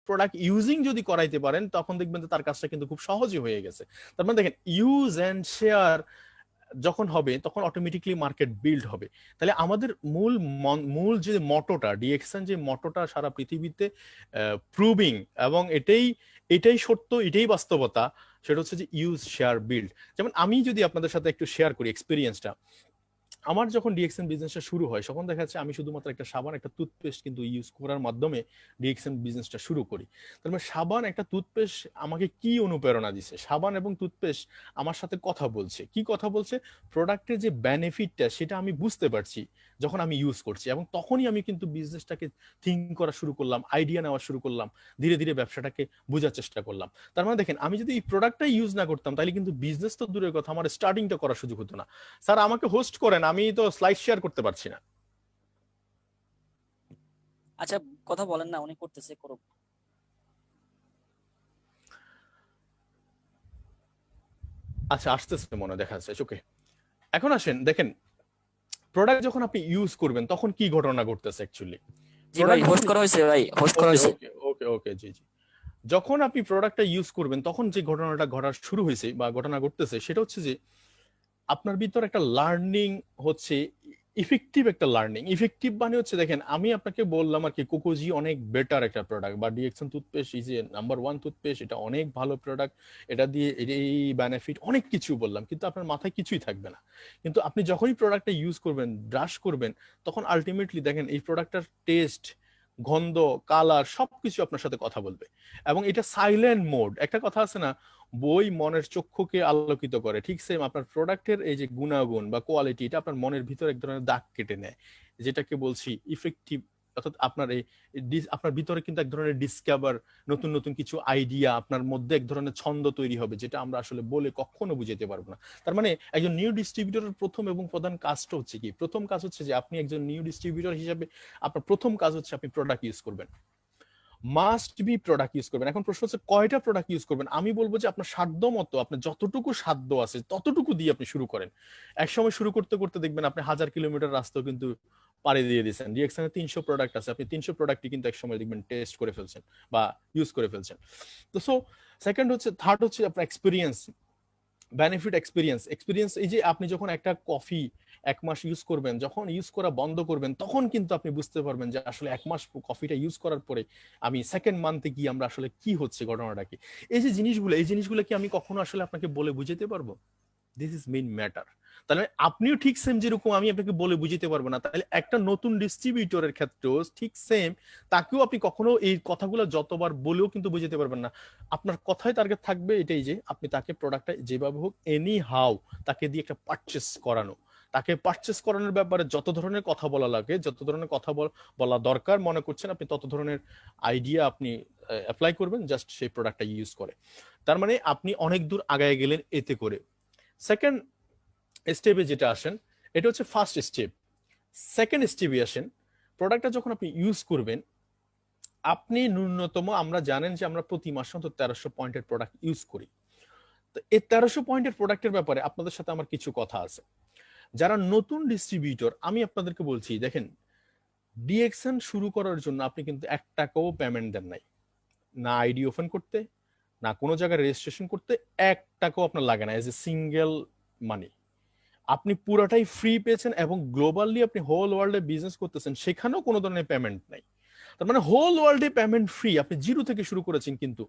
Product using যদি করাইতে পারেন তখন দেখবেন যে তার কাজটা কিন্তু খুব সহজই হয়ে গেছে। তার মানে দেখেন ইউজ এন্ড শেয়ার যখন হবে তখন অটোমেটিকলি মার্কেট বিল্ড হবে। তাহলে আমাদের মূল যে মটোটা, ডিএক্সএন যে মটোটা সারা পৃথিবীতে প্রুভিং, এবং এটাই সত্য, এটাই বাস্তবতা, সেটা হচ্ছে যে ইউজ শেয়ার বিল্ড। যেমন আমি যদি আপনাদের সাথে একটু শেয়ার করি এক্সপিরিয়েন্সটা, আমার যখন ডিএক্সএন বিজনেসটা শুরু হয় তখন দেখা যাচ্ছে আমি শুধুমাত্র একটা সাবান একটা টুথপেস্ট কিন্তু ইউজ করার মাধ্যমে ডিএক্সএন বিজনেসটা শুরু করি। তার মানে সাবান একটা টুথপেস্ট আমাকে কি অনুপ্রেরণা দিচ্ছে, সাবান এবং টুথপেস্ট আমার সাথে কথা বলছে, কি কথা বলছে, প্রোডাক্টের যে বেনিফিটটা সেটা আমি বুঝতে পারছি যখন আমি ইউজ করছি, এবং তখনই আমি কিন্তু বিজনেসটাকে থিঙ্ক করা শুরু করলাম, আইডিয়া নেওয়া শুরু করলাম, ধীরে ধীরে ব্যবসাটাকে বোঝার চেষ্টা করলাম। তার মানে দেখেন আমি যদি এই প্রোডাক্টটা ইউজ না করতাম তাহলে কিন্তু বিজনেস তো দূরের কথা, আমার স্টার্টিংটা করার সুযোগ হতো না। স্যার আমাকে হোস্ট করেন, আমি তো স্লাইড শেয়ার করতে পারছি না। আচ্ছা কথা বলেন না, উনি করতেছে, করুক। আচ্ছা আসতেছে মনে দেখা যাচ্ছে, ওকে। এখন আসেন দেখেন প্রোডাক্ট যখন আপনি ইউজ করবেন তখন কি ঘটনা ঘটতেছে অ্যাকচুয়ালি। জি ভাই, হোস্ট করা হয়েছে, ভাই হোস্ট করা ওকে হয়েছে। ওকে ওকে ওকে, জি জি। যখন আপনি প্রোডাক্টটা ইউজ করবেন তখন যে ঘটনাটা ঘটা শুরু হয়েছে বা ঘটনা ঘটতেছে সেটা হচ্ছে যে আপনার ভিতর একটা লার্নিং হচ্ছে, ইফেক্টিভ একটা লার্নিং। ইফেক্টিভ মানে হচ্ছে দেখেন আমি আপনাকে বললাম আর কি কোকোজি অনেক বেটার একটা প্রোডাক্ট, বা DXN toothpaste is a number one toothpaste, এটা অনেক ভালো প্রোডাক্ট, এটা দিয়ে এই বেনিফিট অনেক কিছু বললাম, কিন্তু আপনার মাথায় কিছুই থাকবে না। কিন্তু আপনি যখনই প্রোডাক্টটা ইউজ করবেন, ব্রাশ করবেন, তখন আলটিমেটলি দেখেন এই প্রোডাক্টটার টেস্ট, গন্ধ, কালার সবকিছু আপনার সাথে কথা বলবে। এবং এটা সাইলেন্ট মোড, একটা কথা আছে না, বই মনের চক্ষুকে আলোকিত করে, ঠিক সেম আপনার প্রোডাক্টের এই যে গুণাগুণ বা কোয়ালিটি এটা আপনার মনের ভিতর এক ধরনের দাগ কেটে নেয়, যেটাকে বলছি ইফেক্টিভ। অর্থাৎ আপনার এই আপনার ভিতরে কিন্তু এক ধরনের ডিসকভার, নতুন নতুন কিছু আইডিয়া, আপনার মধ্যে এক ধরনের ছন্দ তৈরি হবে যেটা আমরা আসলে বলে কখনো বুঝাতে পারবো না। তার মানে একজন নিউ ডিস্ট্রিবিউটরের প্রথম এবং প্রধান কাজটা হচ্ছে কি, প্রথম কাজ হচ্ছে যে আপনি একজন নিউ ডিস্ট্রিবিউটর হিসেবে আপনার প্রথম কাজ হচ্ছে আপনি প্রোডাক্ট ইউজ করবেন, মাস্ট বি প্রোডাক্ট ইউজ করবেন। এখন প্রশ্ন হচ্ছে কয়টা প্রোডাক্ট ইউজ করবেন। আমি বলবো যে আপনার সাধ্য মতো, আপনার যতটুকু সাধ্য আছে ততটুকু দিয়ে আপনি শুরু করেন। একসময় শুরু করতে করতে দেখবেন আপনি 1000 কিলোমিটার রাস্তাও কিন্তু পাড়ি দিয়ে দিয়েছেন। ডিএক্সএনে 300 প্রোডাক্ট আছে, আপনি 300 প্রোডাক্টই কিন্তু একসময় দেখবেন টেস্ট করে ফেলছেন বা ইউজ করে ফেলছেন। তো সো সেকেন্ড হচ্ছে, থার্ড হচ্ছে আপনার এক্সপিরিয়েন্স, বেনিফিট এক্সপিরিয়েন্স। এক্সপিরিয়েন্স এই যে আপনি যখন একটা কফি 1 মাস ইউজ করবেন, যখন ইউজ করা বন্ধ করবেন তখন কিন্তু আপনি বুঝতে পারবেন যে আসলে 1 মাস কফিটা ইউজ করার পরে আমি সেকেন্ড মান্থে গিয়ে আমরা আসলে কি হচ্ছে, ঘটনাটা কি। এই যে জিনিসগুলো, এই জিনিসগুলো কি আমি কখনো আসলে আপনাকে বলে বুঝাতে পারবো? This is main matter. তাহলে আপনিও ঠিক সেম, যেরকম আমি আপনাকে বলে বুঝিতে পারবো না, তাহলে একটা নতুন ডিস্ট্রিবিউটরের ক্ষেত্রেও ঠিক সেম, তাকেও আপনি কখনো এই কথাগুলো যতবার বলেও কিন্তু বুঝাতে পারবেন না। আপনার কথায় টার্গেট থাকবে এটাই যে আপনি তাকে প্রোডাক্টটা যেভাবে হোক এনি হাউ তাকে দিয়ে একটা পারচেস করানো, তাকে পারচেস করানোর ব্যাপারে যত ধরনের কথা বলা লাগে, যত ধরনের কথা বলা দরকার মনে করছেন আপনি, তত ধরনের আইডিয়া আপনি অ্যাপ্লাই করবেন জাস্ট সেই প্রোডাক্টটা ইউজ করে। তার মানে আপনি অনেক দূর আগায় গেলেন এতে করে। সেকেন্ড স্টেপে যেটা আসেন, এটা হচ্ছে ফার্স্ট স্টেপ। সেকেন্ড স্টেপে আসেন, প্রোডাক্টটা যখন আপনি ইউজ করবেন, আপনি ন্যূনতম, আমরা জানেন যে আমরা প্রতি মাসে অন্তত 1300 পয়েন্টের প্রোডাক্ট ইউজ করি। তো এই 1300 পয়েন্টের প্রোডাক্টের ব্যাপারে আপনাদের সাথে আমার কিছু কথা আছে। যারা নতুন ডিস্ট্রিবিউটর, আমি আপনাদেরকে বলছি দেখেন, ডিএক্সএন শুরু করার জন্য আপনি কিন্তু 1 টাকাও পেমেন্ট দেন নাই, না আইডি ওপেন করতে, না কোনো জায়গায় রেজিস্ট্রেশন করতে, 1 টাকাও আপনার লাগে না এজ এ সিঙ্গেল মানি। আপনি পুরাটাই ফ্রি পেয়েছেন, এবং গ্লোবালি আপনি হোল ওয়ার্ল্ডে বিজনেস করতেছেন, সেখানেও কোনো ধরনের পেমেন্ট নাই। তার মানে হোল ওয়ার্ল্ডে পেমেন্ট ফ্রি, আপনি জিরো থেকে শুরু করেছেন কিন্তু,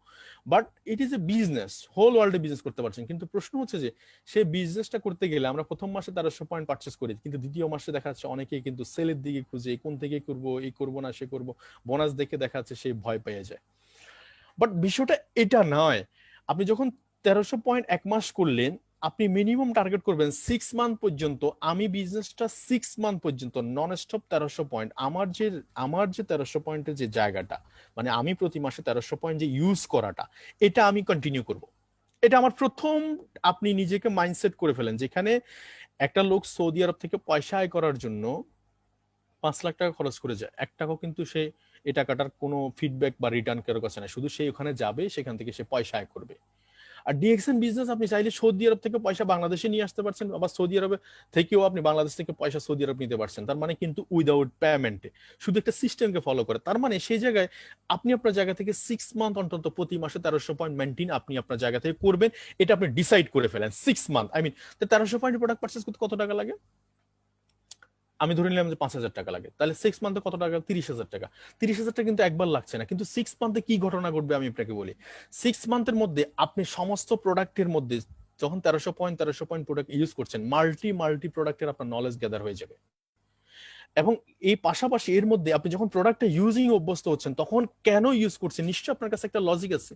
but it is a business, whole ওয়ার্ল্ডে বিজনেস করতে পারছেন। কিন্তু প্রশ্ন হচ্ছে যে সেই বিজনেসটা করতে গেলে আমরা প্রথম মাসে 1300 পয়েন্ট পারচেস করি, কিন্তু দ্বিতীয় মাসে দেখা যাচ্ছে অনেকেই কিন্তু সেলের দিকে খুঁজে, কোন থেকে করবো, এই করবো না সে করবো, বোনাস দেখে দেখা যাচ্ছে সেই ভয় পেয়ে যায়। বাট বিষয়টা এটা নয়। আপনি যখন 1300 পয়েন্ট 1 মাস করলেন, আপনি মিনিমাম টার্গেট করবেন 6 মান্থ পর্যন্ত। আমি বিজনেসটা 6 মান্থ পর্যন্ত নন স্টপ 1300 পয়েন্ট, আমার যে 1300 পয়েন্টের যে জায়গাটা, মানে আমি প্রতি মাসে 1300 পয়েন্ট যে ইউজ করাটা, এটা আমি কন্টিনিউ করব। এটা আমার প্রথম। আপনি নিজেকে মাইন্ডসেট করে ফেলেন, যেখানে একটা লোক সৌদি আরব থেকে পয়সা আয় করার জন্য 5 লাখ টাকা খরচ করে যায়, 1 টাকাও কিন্তু সে এই টাকাটার কোনো ফিডব্যাক বা রিটার্ন কারোর কাছে না, শুধু সে ওখানে যাবে, সেখান থেকে সে পয়সা আয় করবে। আর ডিএক্সএন বিজনেস আপনি চাইলে সৌদি আরব থেকে পয়সা বাংলাদেশে নিয়ে আসতে পারছেন, আবার সৌদি আরবে থেকেও আপনি বাংলাদেশ থেকে পয়সা সৌদি আরব নিতে পারছেন। তার মানে কিন্তু উইদাউট পেমেন্টে, শুধু একটা সিস্টেমকে ফলো করে। তার মানে সেই জায়গায় আপনি আপনার জায়গা থেকে 6 মান্থ অন্তত প্রতি মাসে 1300 পয়েন্ট মেনটেন আপনি আপনার জায়গা থেকে করবেন, এটা আপনি ডিসাইড করে ফেলেন 6 month. I mean 1300 point product purchase করতে কত টাকা লাগে? আমি ধরে নিলাম যে 5,000 টাকা লাগে, তাহলে 6 মান্থে কত টাকা? 30,000 টাকা। 30,000 টাকা কিন্তু একবার লাগছে না, কিন্তু 6 মান্থে কি ঘটনা ঘটবে আমি আপনাকে বলি। 6 মান্থের মধ্যে আপনি সমস্ত প্রোডাক্টের মধ্যে যখন 1300 পয়েন্ট প্রোডাক্ট ইউজ করছেন, মাল্টি প্রোডাক্টের আপনার নলেজ গ্যাদার হয়ে যাবে। এবং এই পাশাপাশি এর মধ্যে আপনি যখন প্রোডাক্টটা ইউজিং অভ্যস্ত হচ্ছেন, তখন কেন ইউজ করছেন নিশ্চয়ই আপনার কাছে একটা লজিক আছে।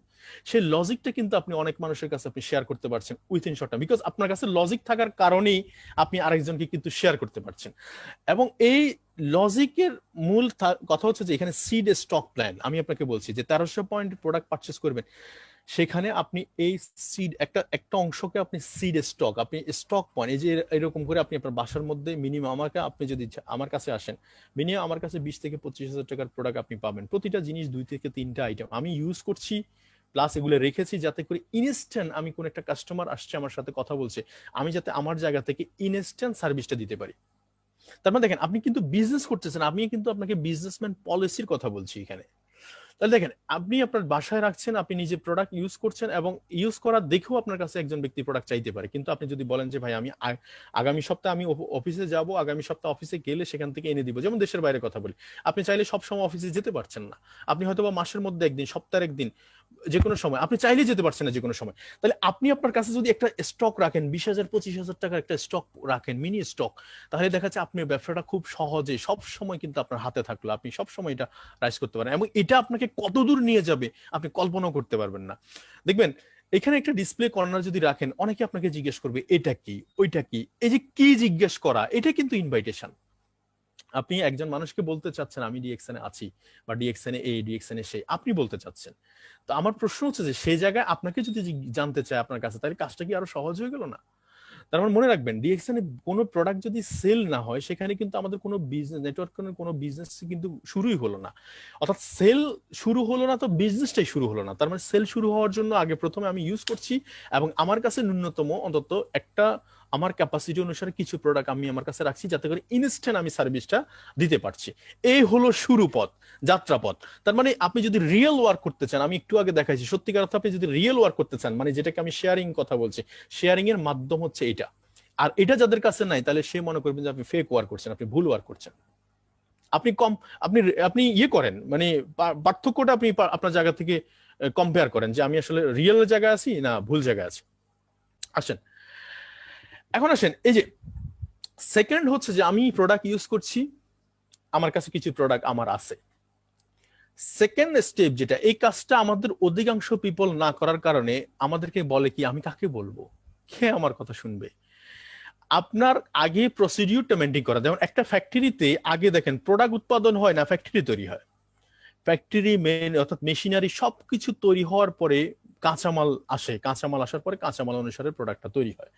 সেই লজিকটা কিন্তু আপনি অনেক মানুষের কাছে আপনি শেয়ার করতে পারছেন উইথিন শর্ট টাইম, বিকজ আপনার কাছে লজিক থাকার কারণেই আপনি আরেকজনকে কিন্তু শেয়ার করতে পারছেন। এবং এই লজিকের মূল কথা হচ্ছে যে এখানে সিড স্টক প্ল্যান। আমি আপনাকে বলছি যে 1300 পয়েন্ট প্রোডাক্ট পারচেস করবেন, সেখানে আপনি এই সিড একটা অংশকে আপনি সিড স্টক, আপনি স্টক পয়েন্ট, এই যে এরকম করে আপনি আপনার বাসার মধ্যে মিনিমাম আপনি যদি আমার কাছে আসেন, মিনিমাম আমার কাছে 20 থেকে 25 হাজার টাকার প্রোডাক্ট আপনি পাবেন। প্রতিটা জিনিস 2 থেকে 3টা আইটেম আমি ইউজ করছি, প্লাস এগুলো রেখেছি যাতে করে ইনস্ট্যান্ট আমি কোন একটা কাস্টমার আসছে আমার সাথে কথা বলছে, আমি যাতে আমার জায়গা থেকে ইনস্ট্যান্ট সার্ভিসটা দিতে পারি। তার মানে দেখেন আপনি কিন্তু বিজনেস করতেছেন, আমি কিন্তু আপনাকে বিজনেসম্যান পলিসির কথা বলছি এখানে। তাহলে দেখেন আপনি আপনার বাসায় রাখছেন, আপনি নিজে প্রোডাক্ট ইউজ করছেন, এবং ইউজ করা দেখেও আপনার কাছে একজন ব্যক্তি প্রোডাক্ট চাইতে পারে। কিন্তু আপনি যদি বলেন যে ভাই আমি আগামী সপ্তাহে আমি অফিসে যাব, আগামী সপ্তাহে অফিসে গেলে সেখান থেকে এনে দিব, যেমন দেশের বাইরে কথা বলি, আপনি চাইলে সব সময় অফিসে যেতে পারছেন না, আপনি হয়তো বা মাসের মধ্যে একদিন, সপ্তাহের একদিন, যে কোনো সময় আপনি চাইলেই যেতে পারছেন না যে কোনো সময়। তাহলে আপনি আপনার কাছে যদি একটা স্টক রাখেন, 20,000 25,000 টাকার একটা স্টক রাখেন, মিনি স্টক, তাহলে দেখা যাচ্ছে আপনার ব্যবসাটা খুব সহজে সব সময় কিন্তু আপনার হাতে থাকলো, আপনি সব সময় এটা রাইজ করতে পারেন, এবং এটা আপনাকে কতদূর নিয়ে যাবে আপনি কল্পনাও করতে পারবেন না। দেখবেন এখানে একটা ডিসপ্লে কর্নার যদি রাখেন, অনেকে আপনাকে জিজ্ঞেস করবে এটা কি ওইটা কি, এই যে কি জিজ্ঞেস করা, এটা কিন্তু ইনভাইটেশন। আপনি একজন মানুষকে বলতে চাচ্ছেন আমি ডিএক্সএন এ আছি, বা ডিএক্সএন এ ডিএক্সএন এ সেই, আপনি বলতে চাচ্ছেন। তো আমার প্রশ্ন হচ্ছে যে সেই জায়গায় আপনাকে যদি জানতে চায় আপনার কাছে, তাহলে কাজটা কি আরো সহজ হয়ে গেল না? তার মানে মনে রাখবেন, ডিএক্সএন এ কোনো প্রোডাক্ট যদি সেল না হয়, সেখানে কিন্তু আমাদের কোনো বিজনেস নেটওয়ার্কের কোনো বিজনেস কিন্তু শুরুই হলো না। অর্থাৎ সেল শুরু হলো না তো বিজনেসটাই শুরু হলো না। তার মানে সেল শুরু হওয়ার জন্য আগে প্রথমে আমি ইউজ করছি, এবং আমার কাছে ন্যূনতম অন্তত একটা আমার ক্যাপাসিটি অনুসারে কিছু প্রোডাক্ট আমি আমার কাছে রাখছি, যাতে করে ইনস্ট্যান্ট আমি সার্ভিসটা দিতে পারছি। এই হলো শুরু পথ, যাত্রাপথ। তার মানে আপনি যদি রিয়েল ওয়ার্ক করতে চান, আমি একটু আগে দেখাইছি, সত্যিকার অর্থে আপনি যদি রিয়েল ওয়ার্ক করতে চান, মানে যেটাকে আমি শেয়ারিং কথা বলছি, শেয়ারিং এর মাধ্যম হচ্ছে এটা। আর এটা যাদের কাছে নাই, তাহলে সে মনে করবেন যে আপনি ফেক ওয়ার্ক করছেন, আপনি ভুল ওয়ার্ক করছেন। আপনি কম আপনি আপনি ইয়ে করেন, মানে পার্থক্যটা আপনি আপনার জায়গা থেকে কম্পেয়ার করেন যে আমি আসলে রিয়েল জায়গায় আছি না ভুল জায়গায় আছি। আসেন, এখন আসেন এই যে সেকেন্ড হচ্ছে যে আমি প্রোডাক্ট ইউজ করছি, আমার কাছে কিছু প্রোডাক্ট আমার আছে। সেকেন্ড স্টেপ যেটা, এই কাজটা আমাদের অধিকাংশ পিপল না করার কারণে আমাদেরকে বলে কি, আমি কাকে বলবো, কে আমার কথা শুনবে। আপনার আগে প্রসিডিউরটা মেনটেন করা। যেমন একটা ফ্যাক্টরিতে আগে দেখেন প্রোডাক্ট উৎপাদন হয় না, ফ্যাক্টরি তৈরি হয়। ফ্যাক্টরি মেন অর্থাৎ মেশিনারি সবকিছু তৈরি হওয়ার পরে কাঁচামাল আসে, কাঁচামাল আসার পরে কাঁচামাল অনুসারে প্রোডাক্টটা তৈরি হয়।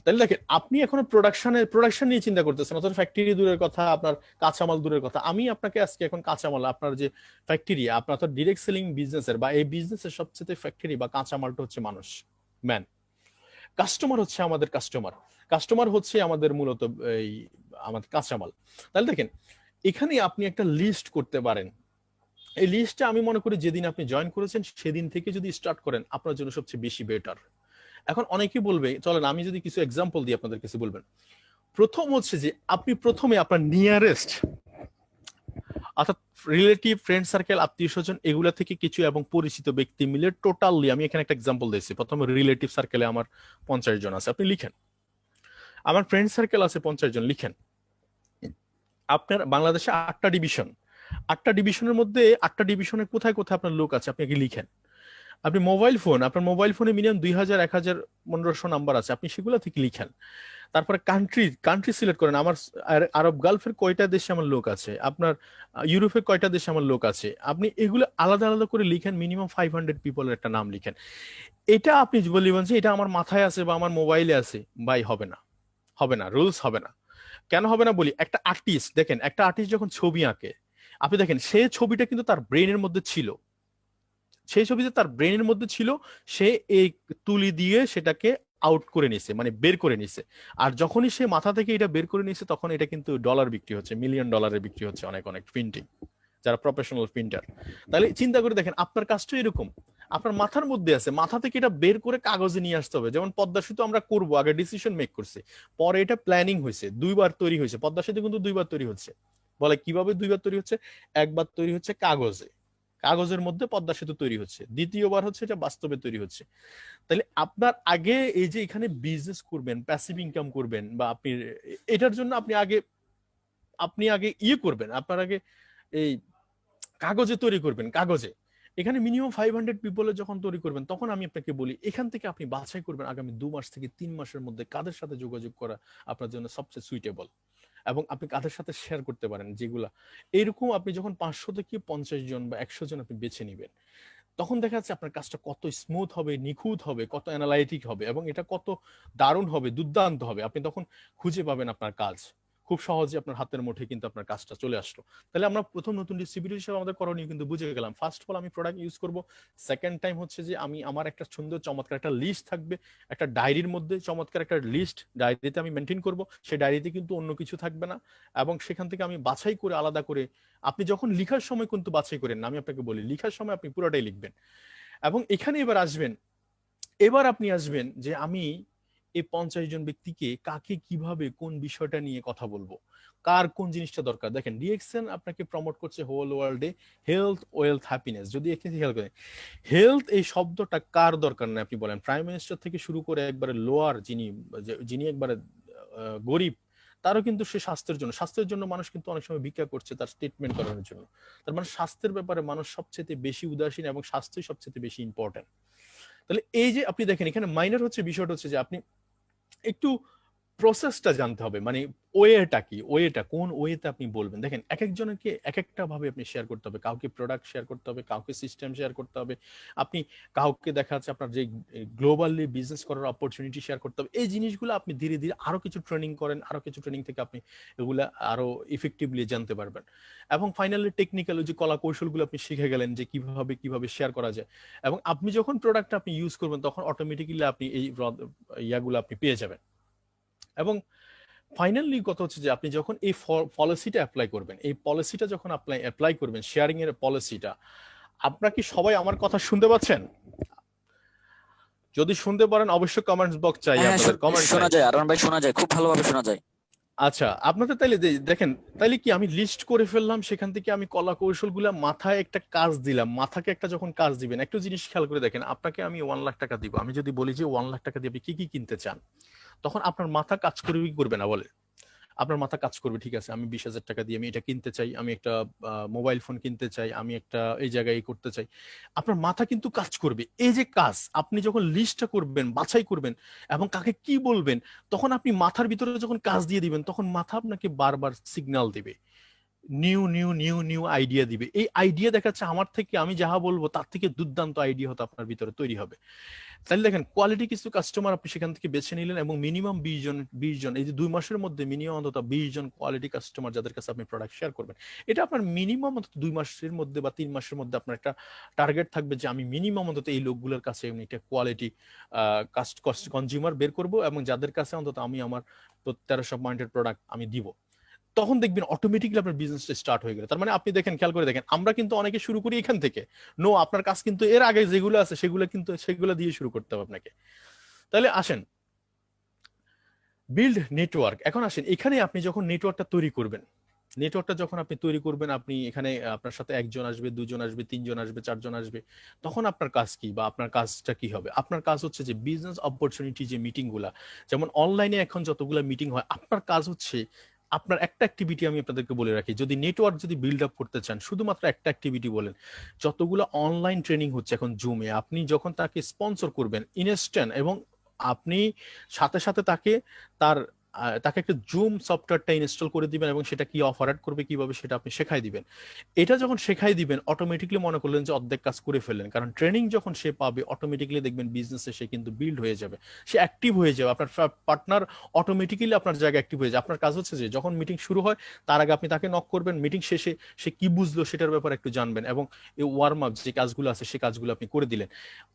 তাহলে দেখেন আপনি এখনো প্রোডাকশন নিয়ে চিন্তা করতেছেন, অথচ ফ্যাক্টরি দূরের কথা, আপনার কাঁচামাল দূরের কথা। আমি আপনাকে আজকে এখন কাঁচামাল, আপনার যে ফ্যাক্টরি, আপনার তো ডিরেক্ট সেলিং বিজনেসের বা এই বিজনেসের সবচেয়ে ফ্যাক্টরি বা কাঁচামালটা হচ্ছে মানুষ, ম্যান। কাস্টমার হচ্ছে আমাদের কাস্টমার হচ্ছে আমাদের মূলত এই আমাদের কাঁচামাল। তাহলে দেখেন এখানে আপনি একটা লিস্ট করতে পারেন। এই লিস্টটা আমি মনে করি যেদিন আপনি জয়েন করেছেন সেদিন থেকে যদি স্টার্ট করেন, আপনার জন্য সবচেয়ে বেশি বেটার। এখন অনেকেই বলবে, চলেন আমি যদি কিছু এক্সাম্পল দিই আপনাদের কাছে, বলবেন প্রথম হচ্ছে যে আপনি প্রথমে আপনার নিয়ারেস্ট অর্থাৎ রিলেটিভ, ফ্রেন্ড সার্কেল, আত্মীয় স্বজন, এগুলা থেকে কিছু এবং পরিচিত ব্যক্তি মিলে টোটালি, আমি এখানে একটা এক্সাম্পল দিয়েছি, প্রথমে রিলেটিভ সার্কেলে আমার 50 জন আছে, আপনি লিখেন। আমার ফ্রেন্ড সার্কেল আছে 50 জন, লিখেন। আপনার বাংলাদেশে 8টা ডিভিশন, 8টা ডিভিশনের মধ্যে 8টা ডিভিশনে কোথায় কোথায় আপনার লোক আছে আপনি আগে লিখেন। আপনি মোবাইল ফোন, আপনার মোবাইল ফোনে মিনিমাম 2000, 1000, 1500 নাম্বার আছে, আপনি সেগুলো থেকে লিখেন। তারপরে কান্ট্রি সিলেক্ট করেন। আমার আরব গালফের কয়টা দেশে আমার লোক আছে, আপনার ইউরোপের কয়টা দেশে আমার লোক আছে, আপনি এগুলো আলাদা আলাদা করে লিখেন। মিনিমাম 500 পিপলের একটা নাম লিখেন। এটা আপনি বলবেন যে এটা আমার মাথায় আছে বা আমার মোবাইলে আছে, ভাই হবে না, হবে না, রুলস হবে না। কেন হবে না বলি, একটা আর্টিস্ট দেখেন, একটা আর্টিস্ট যখন ছবি আঁকে, আপনি দেখেন সে ছবিটা কিন্তু তার ব্রেনের মধ্যে ছিল, সেই ছবি যে তার ব্রেনের মধ্যে ছিল, সে এই তুলি দিয়ে সেটাকে আউট করে নিছে, মানে বের করে নিছে। আর যখনই সে মাথা থেকে এটা বের করে নিছে, তখন এটা কিন্তু ডলার বিক্রি হচ্ছে, মিলিয়ন ডলারে বিক্রি হচ্ছে অনেক অনেক প্রিন্টিং, যারা প্রফেশনাল প্রিন্টার। তাহলে চিন্তা করে দেখেন, আপনার কাজটা এরকম, আপনার মাথার মধ্যে আছে, মাথা থেকে এটা বের করে কাগজে নিয়ে আসতে হবে। যেমন পদ্মা সেতু আমরা করব, আগে ডিসিশন মেক করছি, পরে এটা প্ল্যানিং হয়েছে, 2বার তৈরি হয়েছে। পদ্মা সেতু কিন্তু 2বার তৈরি হচ্ছে। বলে কিভাবে 2বার তৈরি হচ্ছে? একবার তৈরি হচ্ছে কাগজে, কাগজের মধ্যে পদ্মা সেতু তৈরি হচ্ছে, দ্বিতীয়বার হচ্ছে এটা বাস্তবে তৈরি হচ্ছে। তাহলে আপনার আগে এই যে এখানে বিজনেস করবেন, প্যাসিভ ইনকাম করবেন, বা আপনি এটার জন্য আপনি আগে ইয়ে করবেন, আপনার আগে এই কাগজে তৈরি করবেন, কাগজে। এখানে মিনিমাম 500 পিপলের যখন তৈরি করবেন, তখন আমি আপনাকে বলি এখান থেকে আপনি বাছাই করবেন আগামী 2 মাস থেকে 3 মাসের মধ্যে কাদের সাথে যোগাযোগ করা আপনার জন্য সবচেয়ে সুইটেবল, এবং আপনি কাদের সাথে শেয়ার করতে পারেন যেগুলা। এইরকম আপনি যখন 500 থেকে 50 জন বা 100 জন আপনি বেছে নিবেন, তখন দেখা যাচ্ছে আপনার কাজটা কত স্মুথ হবে, নিখুঁত হবে, কত অ্যানালাইটিক হবে, এবং এটা কত দারুণ হবে, দুর্দান্ত হবে। আপনি তখন খুঁজে পাবেন আপনার কাজ খুব সহজে আপনার হাতের মুঠে, কিন্তু আপনার কাজটা চলে আসলো। তাহলে আমরা প্রথম নতুন ডিস্ট্রিবিউটর হিসেবে আমাদের করণীয় কিন্তু বুঝে গেলাম। ফার্স্ট অফ অল আমি প্রোডাক্ট ইউজ করব। সেকেন্ড টাইম হচ্ছে যে আমি আমার একটা সুন্দর চমৎকার একটা লিস্ট থাকবে, একটা ডায়েরির মধ্যে চমৎকার একটা লিস্ট ডায়েরিতে আমি মেনটেন করব। সেই ডায়েরিতে কিন্তু অন্য কিছু থাকবে না, এবং সেখান থেকে আমি বাছাই করে আলাদা করে, আপনি যখন লিখার সময় কিন্তু বাছাই করেন না, আমি আপনাকে বলি লিখার সময় আপনি পুরোটাই লিখবেন। এবং এখানে এবার আপনি আসবেন যে আমি এই 50 জন ব্যক্তিকে কাকে কিভাবে কোন বিষয়টা নিয়ে কথা বলবো, কার কোন জিনিসটা দরকার। দেখেন, ডিএক্সএন আপনাকে প্রমোট করছে হোল ওয়ার্ল্ডে হেলথ, ওয়েলথ, হ্যাপিনেস। যদি এখানে খেয়াল করেন, হেলথ এই শব্দটা কার দরকার নেই আপনি বলেন? প্রাইম মিনিস্টার থেকে শুরু করে একবারে লোয়ার, যিনি একবারে গরিব, তারও কিন্তু সে স্বাস্থ্যের জন্য মানুষ কিন্তু অনেক সময় ভিক্ষা করছে তার ট্রিটমেন্ট করানোর জন্য। তার মানে স্বাস্থ্যের ব্যাপারে মানুষ সবচেয়ে বেশি উদাসীন, এবং স্বাস্থ্যই সবচেয়ে বেশি ইম্পর্টেন্ট। তাহলে এই যে আপনি দেখেন, এখানে মাইনর হচ্ছে বিষয়টা হচ্ছে যে আপনি একটু প্রসেসটা জানতে হবে, মানে ওয়েটা কি, ওয়েটা কোন ওয়েতে আপনি বলবেন। দেখেন, এক একজনকে এক একটা ভাবে আপনি শেয়ার করতে হবে। কাউকে প্রোডাক্ট শেয়ার করতে হবে, কাউকে সিস্টেম শেয়ার করতে হবে, আপনি কাউকে দেখা যাচ্ছে আপনার যে গ্লোবালি বিজনেস করার অপরচুনিটি শেয়ার করতে হবে। এই জিনিসগুলো আপনি ধীরে ধীরে আরো কিছু ট্রেনিং করেন, আরো কিছু ট্রেনিং থেকে আপনি এগুলা আরো ইফেক্টিভলি জানতে পারবেন। এবং ফাইনালি টেকনিক্যাল যে কলা কৌশলগুলো আপনি শিখে গেলেন যে কিভাবে কিভাবে শেয়ার করা যায়। এবং আপনি যখন প্রোডাক্টটা আপনি ইউজ করবেন, তখন অটোমেটিক্যালি আপনি এই ইয়াগুলো আপনি পেয়ে যাবেন। এবং ফাইনালি কথা হচ্ছে যে আপনি যখন এই পলিসিটা অ্যাপ্লাই করবেন, এই পলিসিটা যখন অ্যাপ্লাই করবেন, শেয়ারিং এর পলিসিটা, আপনারা কি সবাই আমার কথা শুনতে পাচ্ছেন? যদি শুনতে পারেন অবশ্যই কমেন্টস বক্স চাই, হ্যাঁ আপনাদের কমেন্ট শোনা চাই। যায়, আরমান ভাই শোনা যায়, খুব ভালোভাবে শোনা যায়। আচ্ছা, আপনাদের তাইলে দেখেন, তাইলে কি আমি লিস্ট করে ফেললাম, সেখান থেকে আমি কলা কৌশলগুলো মাথায় একটা কাজ দিলাম। মাথাকে একটা যখন কাজ দিবেন, একটু জিনিস খেয়াল করে দেখেন, আপনাকে আমি 1 লাখ টাকা দিব, আমি যদি বলি যে 1 লাখ টাকা দিয়ে আপনি কি কি কিনতে চান, তখন আপনার মাথা কাজ করবে কি করবে না বলে? আপনার মাথা কাজ করবে, ঠিক আছে আমি 20,000 টাকা দিয়ে আমি এটা কিনতে চাই, আমি একটা মোবাইল ফোন কিনতে চাই, আমি একটা এই জায়গায় করতে চাই। আপনার মাথা কিন্তু কাজ করবে। এই যে কাজ, আপনি যখন লিস্টটা করবেন, বাছাই করবেন এবং কাকে কি বলবেন, তখন আপনি মাথার ভিতরে যখন কাজ দিয়ে দিবেন, তখন মাথা আপনাকে বারবার সিগন্যাল দিবে, new new new new idea দিবে। এই আইডিয়া দেখাচ্ছে আমার থেকে, আমি যাহা বলবো তার থেকে দুর্দান্ত আইডিয়া হয়তো আপনার ভিতরে তৈরি হবে। তাহলে দেখেন, কোয়ালিটি কিছু কাস্টমার আপনি সেখান থেকে বেছে নিলেন, এবং মিনিমাম 20 জন এই যে 2 মাসের মধ্যে মিনিমাম অন্তত 20 জন কোয়ালিটি কাস্টমার যাদের কাছে আপনি প্রোডাক্ট শেয়ার করবেন। এটা আপনার মিনিমাম অন্তত 2 মাসের মধ্যে বা 3 মাসের মধ্যে আপনার একটা টার্গেট থাকবে যে আমি মিনিমাম অন্তত এই লোকগুলোর কাছে আমি একটা কোয়ালিটি কনজিউমার বের করব, এবং যাদের কাছে অন্তত আমি আমার 1300 পয়েন্টের প্রোডাক্ট আমি দিব। তখন দেখবেন অটোমেটিকলি আপনার বিজনেসটা স্টার্ট হয়ে গেল। তার মানে আপনি দেখেন, খেয়াল করে দেখেন, আমরা কিন্তু অনেকে শুরু করি এখান থেকে। নো, আপনার কাজ কিন্তু এর আগে যেগুলো আছে সেগুলো দিয়ে শুরু করতে হবে আপনাকে। তাহলে আসেন, বিল্ড নেটওয়ার্ক। এখন আসেন, এখানে আপনি যখন নেটওয়ার্কটা তৈরি করবেন, আপনি এখানে আপনার সাথে 1 জন আসবে, 2 জন আসবে, 3 জন আসবে, 4 জন আসবে। তখন আপনার কাজ কি, বা আপনার কাজটা কি হবে? আপনার কাজ হচ্ছে যে বিজনেস অপরচুনিটি যে মিটিং গুলা, যেমন অনলাইনে এখন যতগুলো মিটিং হয়, আপনার কাজ হচ্ছে, আপনার একটা অ্যাক্টিভিটি আমি আপনাদেরকে বলে রাখি, যদি নেটওয়ার্ক যদি বিল্ড আপ করতে চান, শুধুমাত্র একটা অ্যাক্টিভিটি বলেন। যতগুলো অনলাইন ট্রেনিং হচ্ছে এখন জুমে, আপনি যখন তাকে স্পন্সর করবেন ইনস্ট্যান্ট, এবং আপনি সাথে সাথে তাকে তার তাকে একটা জুম সফটওয়্যারটা ইনস্টল করে দিবেন এবং সেটা কি অপারেট করবে কিভাবে সেটা আপনি শেখাই দিবেন। এটা যখন শেখাই দিবেন অটোমেটিকলি মনে করলেন যে অর্ধেক কাজ করে ফেললেন, কারণ ট্রেনিং যখন সে পাবে অটোমেটিকলি দেখবেন বিজনেসে সে কিন্তু বিল্ড হয়ে যাবে, সে অ্যাক্টিভ হয়ে যাবে, আপনার পার্টনার অটোমেটিক্যালি আপনার জায়গায় অ্যাক্টিভ হয়ে যায়। আপনার কাজ হচ্ছে যে যখন মিটিং শুরু হয় তার আগে আপনি তাকে নক করবেন, মিটিং শেষে সে কি বুঝলো সেটার ব্যাপারে একটু জানবেন এবং এই ওয়ার্ম আপ যে কাজগুলো আছে সেই কাজগুলো আপনি করে দিলেন।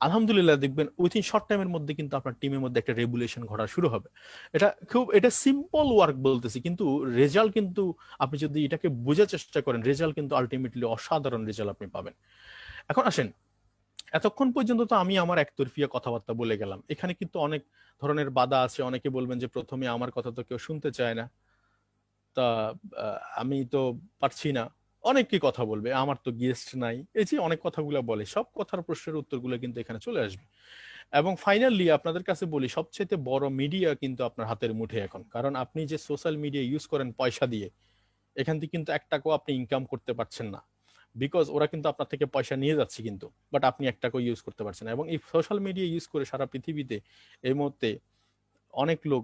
আলহামদুলিল্লাহ দেখবেন উইথিন শর্ট টাইমের মধ্যে কিন্তু আপনার টিমের মধ্যে একটা রেগুলেশন ঘটা শুরু হবে। এটা সিম্পল ওয়ার্ক বলতেছি, কিন্তু রেজাল্ট কিন্তু আপনি যদি এটাকে বোঝার চেষ্টা করেন রেজাল্ট কিন্তু আলটিমেটলি অসাধারণ রেজাল্ট আপনি পাবেন। এখন আসেন, এতক্ষণ পর্যন্ত তো আমি আমার একতরফিয়া কথাবার্তা বলে গেলাম, এখানে কিন্তু অনেক ধরনের বাধা আছে। অনেকে বলবেন যে প্রথমে আমার কথা তো কেউ শুনতে চায় না, তা আমি তো পারছি না। অনেকে কথা বলবে আমার তো গেস্ট নাই, এই যে অনেক কথাগুলো বলে, সব কথার প্রশ্নের উত্তরগুলো কিন্তু এখানে চলে আসবে। এবং ফাইনালি আপনাদের কাছে বলি সবচেয়ে বড় মিডিয়া কিন্তু আপনার হাতের মুঠে এখন, কারণ আপনি যে সোশ্যাল মিডিয়া ইউজ করেন পয়সা দিয়ে, এখান থেকে কিন্তু এক টাকাও আপনি ইনকাম করতে পারছেন না, বিকজ ওরা কিন্তু আপনার থেকে পয়সা নিয়ে যাচ্ছে কিন্তু, বাট আপনি এক টাকাও ইউজ করতে পারছেন না। এবং এই সোশ্যাল মিডিয়া ইউজ করে সারা পৃথিবীতে এই মুহূর্তে অনেক লোক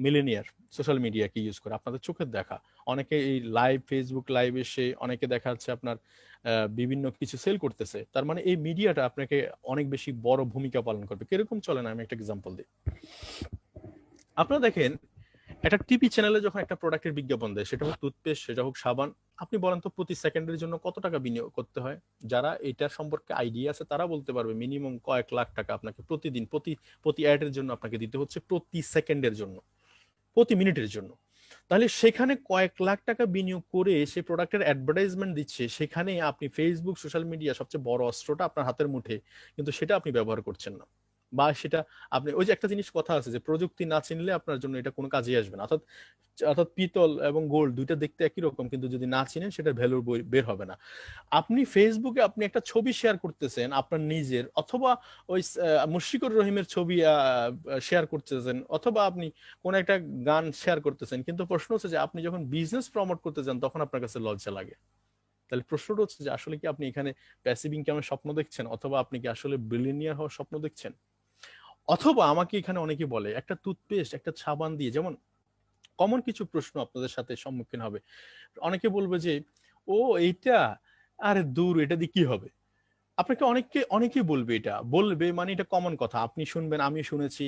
মিলেনিয়ার সোশ্যাল মিডিয়াকে ইউজ করে, আপনাদের চোখের দেখা। অনেকে এই লাইভ ফেসবুক লাইভ এসে অনেকে দেখা যাচ্ছে আপনার বিভিন্ন কিছু সেল করতেছে, তার মানে এই মিডিয়াটা আপনাকে অনেক বেশি বড় ভূমিকা পালন করবে। কিরকম চলে না, আমি একটা এক্সাম্পল দিই। আপনারা দেখেন একটা টিভি চ্যানেলে যখন একটা প্রোডাক্টের বিজ্ঞাপন দেয়, সেটা হোক টুথপেস্ট, সেটা হোক সাবান, আপনি বলেন তো প্রতি সেকেন্ডের জন্য কত টাকা বিনিয়োগ করতে হয়? যারা এটার সম্পর্কে আইডিয়া আছে তারা বলতে পারবে মিনিমাম কয়েক লাখ টাকা আপনাকে প্রতিদিন প্রতি প্রতি অ্যাডের জন্য আপনাকে দিতে হচ্ছে, প্রতি সেকেন্ডের জন্য, প্রতি মিনিটের জন্য। তাহলে সেখানে কয়েক লাখ টাকা বিনিয়োগ করে সে প্রোডাক্টের অ্যাডভার্টাইজমেন্ট দিচ্ছে, সেখানে আপনি ফেসবুক সোশ্যাল মিডিয়া সবচেয়ে বড় অস্ত্রটা আপনার হাতের মুঠে, কিন্তু সেটা আপনি ব্যবহার করছেন না। বা সেটা আপনি, ওই যে একটা জিনিস কথা আছে যে প্রযুক্তি না চিনলে আপনার জন্য এটা কোনো কাজে আসবে না, অর্থাৎ অর্থাৎ পিতল এবং গোল্ড দুইটা দেখতে একই রকম, কিন্তু যদি না চিনেন সেটার ভ্যালু বের হবে না। আপনি ফেসবুকে আপনি একটা ছবি শেয়ার করতেছেন আপনার নিজের, অথবা ওই মুশফিকুর রহিমের ছবি শেয়ার করতেছেন, অথবা আপনি কোন একটা গান শেয়ার করতেছেন, কিন্তু প্রশ্ন হচ্ছে যে আপনি যখন বিজনেস প্রমোট করতে যান তখন আপনার কাছে লজ্জা লাগে। তাহলে প্রশ্নটা হচ্ছে যে আসলে কি আপনি এখানে প্যাসিভ ইনকামের স্বপ্ন দেখছেন, অথবা আপনি কি আসলে বিলিয়নিয়ার হওয়ার স্বপ্ন দেখছেন? অথবা আমাকে এখানে অনেকে বলে একটা টুথপেস্ট একটা সাবান দিয়ে, যেমন কমন কিছু প্রশ্ন আপনাদের সাথে সম্মুখীন হবে, অনেকে বলবে যে ও এইটা, আরে দূর এটা দিয়ে কি হবে। আপনাকে অনেকেই বলবে, এটা বলবে মানে এটা কমন কথা, আপনি শুনবেন, আমি শুনেছি।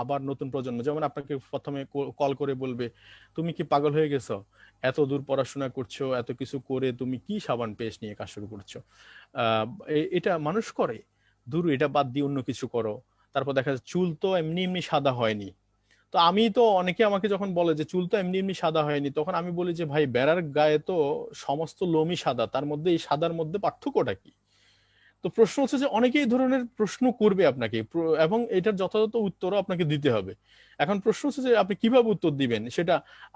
আবার নতুন প্রজন্ম যেমন আপনাকে প্রথমে কল করে বলবে তুমি কি পাগল হয়ে গেছো, এত দূর পড়াশোনা করছো, এত কিছু করে তুমি কি সাবান পেস্ট নিয়ে কাজ শুরু করছো, এটা মানুষ করে, দূর এটা বাদ দিয়ে অন্য কিছু করো। তারপর দেখা যাচ্ছে চুল তো এমনি এমনি সাদা হয়নি। তো আমি তো, অনেকে আমাকে যখন বলে যে চুল তো এমনি এমনি সাদা হয়নি, তখন আমি বলি যে ভাই বেড়ার গায়ে তো সমস্ত লোমই সাদা, তার মধ্যে এই সাদার মধ্যে পার্থক্যটা কি? তো প্রশ্ন হচ্ছে যে অনেকেই ধরনের প্রশ্ন করবে আপনাকে, এবং এটার যথাযথ উত্তরও আপনাকে দিতে হবে। এখন প্রশ্ন হচ্ছে যে আপনি কিভাবে উত্তর দিবেন সেটা।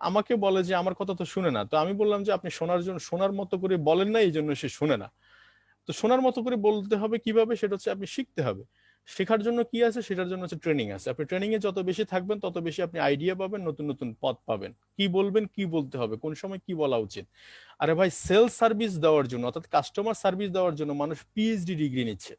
আমাকে বলে যে আমার কথা তো শুনে না, তো আমি বললাম যে আপনি শোনার জন্য শোনার মতো করে বলেন না, এই জন্য সে শুনে না। তো শোনার মতো করে বলতে হবে কিভাবে, সেটা হচ্ছে আপনি শিখতে হবে। শেখার জন্য কি আছে, সেটার জন্য হচ্ছে ট্রেনিং আছে। আপনি ট্রেনিং এ যত বেশি থাকবেন তত বেশি আপনি আইডিয়া পাবেন, নতুন নতুন পথ পাবেন, কি বলবেন কি বলতে হবে কোন সময় কি বলা উচিত। আরে ভাই, সেলস সার্ভিস দেওয়ার জন্য অর্থাৎ কাস্টমার সার্ভিস দেওয়ার জন্য মানুষ পিএইচডি ডিগ্রি নিচ্ছে,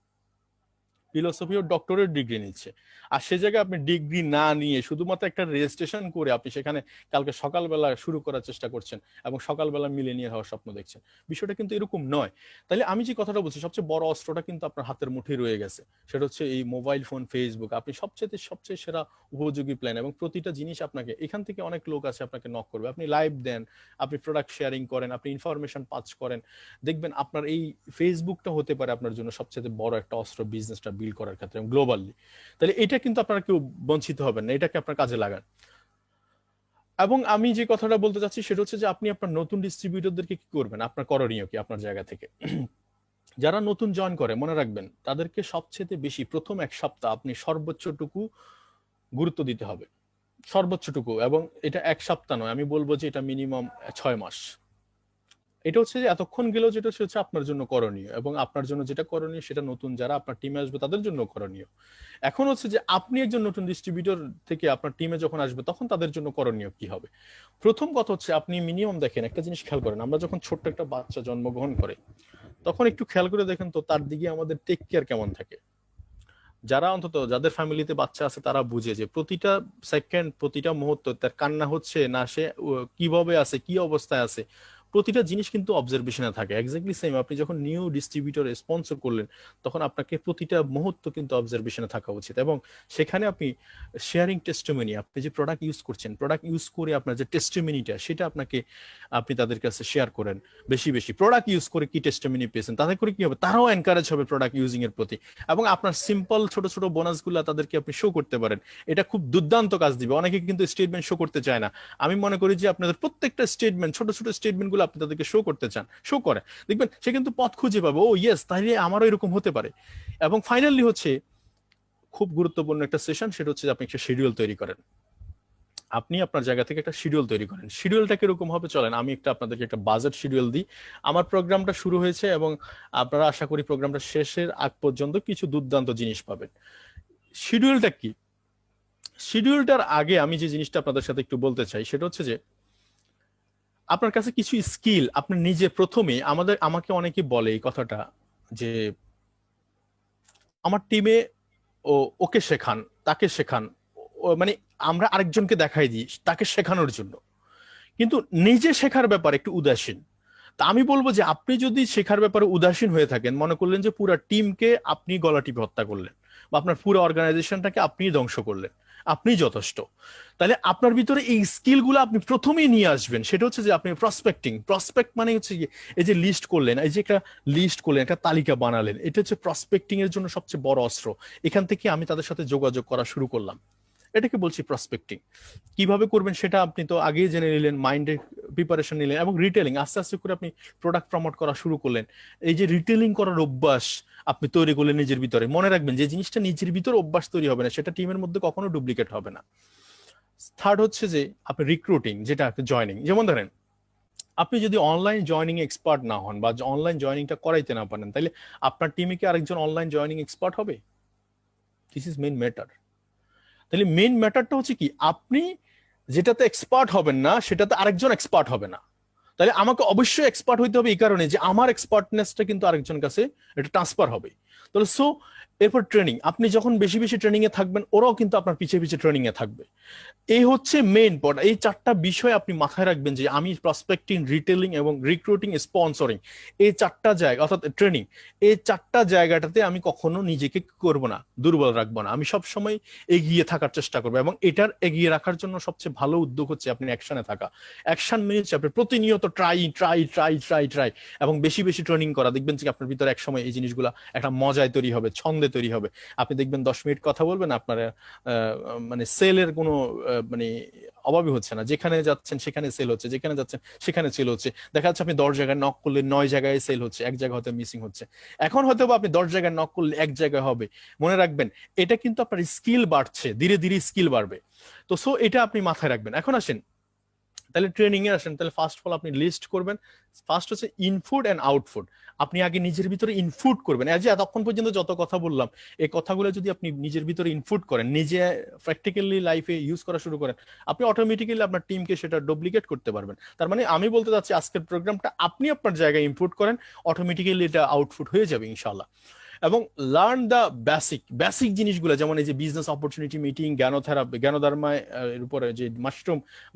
ফিলোসফি ও ডক্টরেট ডিগ্রি নিচ্ছে। আর সে জায়গায় আপনি ডিগ্রি না নিয়ে শুধুমাত্র একটা রেজিস্ট্রেশন করে আপনি সেখানে কালকে সকালবেলা শুরু করার চেষ্টা করছেন এবং সকালবেলা মিলেনিয়ার হওয়ার স্বপ্ন দেখছেন। বিষয়টা কিন্তু এরকম নয়। তাহলে আমি যে কথাটা বলছি, সবচেয়ে বড় অস্ত্রটা কিন্তু আপনার হাতের মুঠোয় রয়ে গেছে, সেটা হচ্ছে এই মোবাইল ফোন ফেসবুক। আপনি সবচেয়ে সেরা উপযোগী প্ল্যান, এবং প্রতিটা জিনিস আপনাকে এখান থেকে অনেক লোক আছে আপনাকে নক করবে, আপনি লাইভ দেন, আপনি প্রোডাক্ট শেয়ারিং করেন, আপনি ইনফরমেশন পাস করেন, দেখবেন আপনার এই ফেসবুকটা হতে পারে আপনার জন্য সবচেয়ে বড় একটা অস্ত্র বিজনেসটা বিল্ড করার ক্ষেত্রে গ্লোবালি। তাহলে এটা কিন্তু আপনারা কেউ বঞ্চিত হবেন না, এটাকে আপনার কাজে লাগান। এবং আমি যে কথাটা বলতে চাচ্ছি সেটা হচ্ছে যে আপনি আপনার নতুন ডিস্ট্রিবিউটরদেরকে কি করবেন, আপনার করণীয় কি আপনার জায়গা থেকে। যারা নতুন জয়েন করে মনে রাখবেন তাদেরকে সবচেয়ে বেশি প্রথম এক সপ্তাহ আপনি সর্বোচ্চটুকু গুরুত্ব দিতে হবে, সর্বোচ্চটুকু। এবং এটা এক সপ্তাহ নয়, আমি বলবো যে এটা মিনিমাম 6 মাস। এটা হচ্ছে যে এতক্ষণ গেলেও যেটা হচ্ছে আপনার জন্য করণীয়, এবং আপনার জন্য যেটা করণীয় সেটা নতুন যারা আপনার টিমে আসবে তাদের জন্য করণীয়। এখন হচ্ছে যে আপনি একজন নতুন ডিস্ট্রিবিউটর থেকে আপনার টিমে যখন আসবে তখন তাদের জন্য করণীয় কি হবে। প্রথম কথা হচ্ছে আপনি মিনিমাম দেখেন, একটা জিনিস খেয়াল করেন, আমরা যখন ছোট্ট একটা বাচ্চা জন্মগ্রহণ করে তখন একটু খেয়াল করে দেখেন তো তার দিকে আমাদের টেক কেয়ার কেমন থাকে। যারা অন্তত যাদের ফ্যামিলিতে বাচ্চা আছে তারা বুঝে যে প্রতিটা সেকেন্ড প্রতিটা মুহূর্ত তার কান্না হচ্ছে না, সে কিভাবে আছে, কি অবস্থায় আছে, প্রতিটা জিনিস কিন্তু অবজারভেশনে থাকে। এক্স্যাক্টলি সেম আপনি যখন নিউ ডিস্ট্রিবিউটর স্পন্সর করলেন তখন আপনাকে প্রতিটা মুহূর্ত কিন্তু অবজারভেশনে থাকা উচিত, এবং সেখানে আপনি শেয়ারিং টেস্টিমনি, আপনি যে প্রোডাক্ট ইউজ করছেন, প্রোডাক্ট ইউজ করে আপনার যে টেস্টিমনিটা সেটা আপনি তাদের কাছে শেয়ার করেন বেশি বেশি। প্রোডাক্ট ইউজ করে কি টেস্টিমনি পেয়েছেন, তাতে করে কি হবে, তারাও এনকারেজ হবে প্রোডাক্ট ইউজিং এর প্রতি, এবং আপনার সিম্পল ছোট ছোট বোনাসগুলো তাদেরকে আপনি শো করতে পারেন। এটা খুব দুর্দান্ত কাজ দিবে। অনেকে কিন্তু স্টেটমেন্ট শো করতে চায় না। আমি মনে করি যে আপনাদের প্রত্যেকটা স্টেটমেন্ট, ছোট ছোট স্টেটমেন্ট গুলো আপনি তাদেরকে শো করতে চান, শো করে দেখবেন সে কিন্তু পথ খুঁজে পাবে, ও ইয়েস তাহলে আমারও এরকম হতে পারে। এবং ফাইনালি হচ্ছে খুব গুরুত্বপূর্ণ একটা সেশন, সেটা হচ্ছে আপনি একটা শিডিউল তৈরি করেন। আপনি আপনার জায়গা থেকে একটা শিডিউল তৈরি করেন। শিডিউলটা কিরকম হবে চলেন আমি আপনাদেরকে একটা বাজেট শিডিউল দিই। আমার প্রোগ্রামটা শুরু হয়েছে এবং আপনারা আশা করি প্রোগ্রামটা শেষের আগ পর্যন্ত কিছু দুর্দান্ত জিনিস পাবেন। শিডিউলটা কি? শিডিউলটার আগে আমি যে জিনিসটা আপনাদের সাথে একটু বলতে চাই সেটা হচ্ছে যে আপনার কাছে কিছু স্কিল আপনি নিজে প্রথমে, আমাকে অনেকে বলে এই কথাটা যে আমার টিমে ওকে শেখান, তাকে শেখান, মানে আমরা আরেকজনকে দেখাই দিই তাকে শেখানোর জন্য, কিন্তু নিজে শেখার ব্যাপারে একটু উদাসীন। তা আমি বলবো যে আপনি যদি শেখার ব্যাপারে উদাসীন হয়ে থাকেন, মনে করলেন যে পুরো টিমকে আপনি গলা টিপে হত্যা করলেন বা আপনার পুরো অর্গানাইজেশনটাকে আপনি ধ্বংস করলেন, আপনি যথেষ্ট, তাহলে আপনার ভিতরে এই স্কিলগুলো আপনি প্রথমেই নিয়ে আসবেন। সেটা হচ্ছে যে আপনি প্রসপেক্টিং, প্রসপেক্ট মানে হচ্ছে কি, এই যে লিস্ট করলেন, এই যে একটা লিস্ট করলেন, একটা তালিকা বানালেন, এটা হচ্ছে প্রসপেক্টিং এর জন্য সবচেয়ে বড় অস্ত্র। এখান থেকে আমি তাদের সাথে যোগাযোগ করা শুরু করলাম, এটাকে বলছি প্রসপেক্টিং। কিভাবে করবেন সেটা আপনি তো আগেই জেনে নিলেন, মাইন্ডে প্রিপারেশন নিলেন, এবং রিটেলিং আস্তে আস্তে করে আপনি প্রোডাক্ট প্রমোট করা শুরু করলেন। এই যে রিটেলিং করার অভ্যাস আপনি তৈরি করলেন নিজের ভিতরে, মনে রাখবেন যে জিনিসটা নিজের ভিতরে অভ্যাস তৈরি হবে না, সেটা টিমের মধ্যে কখনো ডুপ্লিকেট হবে না। থার্ড হচ্ছে যে আপনি রিক্রুটিং, যেটা জয়নিং, যেমন ধরেন আপনি যদি অনলাইন জয়নিং এক্সপার্ট না হন বা অনলাইন জয়নিংটা করাইতে না পারেন, তাহলে আপনার টিমে কি আরেকজন অনলাইন জয়নিং এক্সপার্ট হবে? This is main matter. তাহলে মেইন ম্যাটারটা হচ্ছে কি, আপনি যেটাতে এক্সপার্ট হবেন না সেটাতে আরেকজন এক্সপার্ট হবে না। তাহলে আমাকে অবশ্যই এক্সপার্ট হইতে হবে, এই কারণে যে আমার এক্সপার্টনেসটা কিন্তু আরেকজন কাছে এটা ট্রান্সফার হবে। তাহলে সো এরপর ট্রেনিং, আপনি যখন বেশি বেশি ট্রেনিং এ থাকবেন ওরাও কিন্তু আপনার পিছিয়ে পিছিয়ে ট্রেনিং এ থাকবে। এই হচ্ছে মেইন পয়েন্ট। এই চারটা বিষয় আপনি মাথায় রাখবেন যে আমি প্রসপেক্টিং, রিটেলিং এবং রিক্রুটিং, স্পন্সরিং, এই চারটা জায়গা অর্থাৎ ট্রেনিং, এই চারটা জায়গাটাতে আমি কখনো নিজেকে করব না, দুর্বল রাখবো না, আমি সব সময় এগিয়ে থাকার চেষ্টা করবো। এবং এটার এগিয়ে রাখার জন্য সবচেয়ে ভালো উদ্যোগ হচ্ছে আপনি অ্যাকশনে থাকা। অ্যাকশন মিনস আপনি প্রতিনিয়ত try try try try try এবং বেশি বেশি ট্রেনিং করা। দেখবেন যে আপনার ভিতরে এক সময় এই জিনিসগুলো একটা মজায় তৈরি হবে, ছন্দে তৈরি হবে। আপনি দেখবেন 10 মিনিট কথা বলবেন, আপনার মানে সেলের কোনো মানে অভাবই হচ্ছে না, যেখানে যাচ্ছেন সেখানে সেল হচ্ছে, যেখানে যাচ্ছেন সেখানে সেল হচ্ছে। দেখা যাচ্ছে আপনি 10 জায়গায় নক করলে 9 জায়গায় সেল হচ্ছে, এক জায়গায় হয়তো মিসিং হচ্ছে। এখন হয়তো আপনি 10 জায়গায় নক করলে এক জায়গায় হবে। মনে রাখবেন এটা কিন্তু আপনার স্কিল বাড়ছে, ধীরে ধীরে স্কিল বাড়বে। তো সো এটা আপনি মাথায় রাখবেন। এখন আসেন তাহলে ট্রেনিং এ আসেন, তাহলে ফার্স্ট অফ অল আপনি লিস্ট করবেন। ফার্স্ট হচ্ছে ইনপুট এন্ড আউটপুট। আপনি আগে নিজের ভিতরে ইনপুট করবেন। এই যে এতক্ষণ পর্যন্ত যত কথা বললাম, এই কথাগুলো যদি আপনি নিজের ভিতরে ইনপুট করেন, নিজে প্র্যাকটিক্যালি লাইফে ইউজ করা শুরু করেন, আপনি অটোমেটিক্যালি আপনার টিমকে সেটা ডুপ্লিকেট করতে পারবেন। তার মানে আমি বলতে চাচ্ছি আজকের প্রোগ্রামটা আপনি আপনার জায়গায় ইনপুট করেন, অটোমেটিক্যালি এটা আউটপুট হয়ে যাবে ইনশাআল্লাহ। এবং লার্ন দ্য বেসিক বেসিক জিনিসগুলো, যেমন এই যে বিজনেস অপরচুনিটি মিটিং, জ্ঞানোধার্মায় এর উপরে যে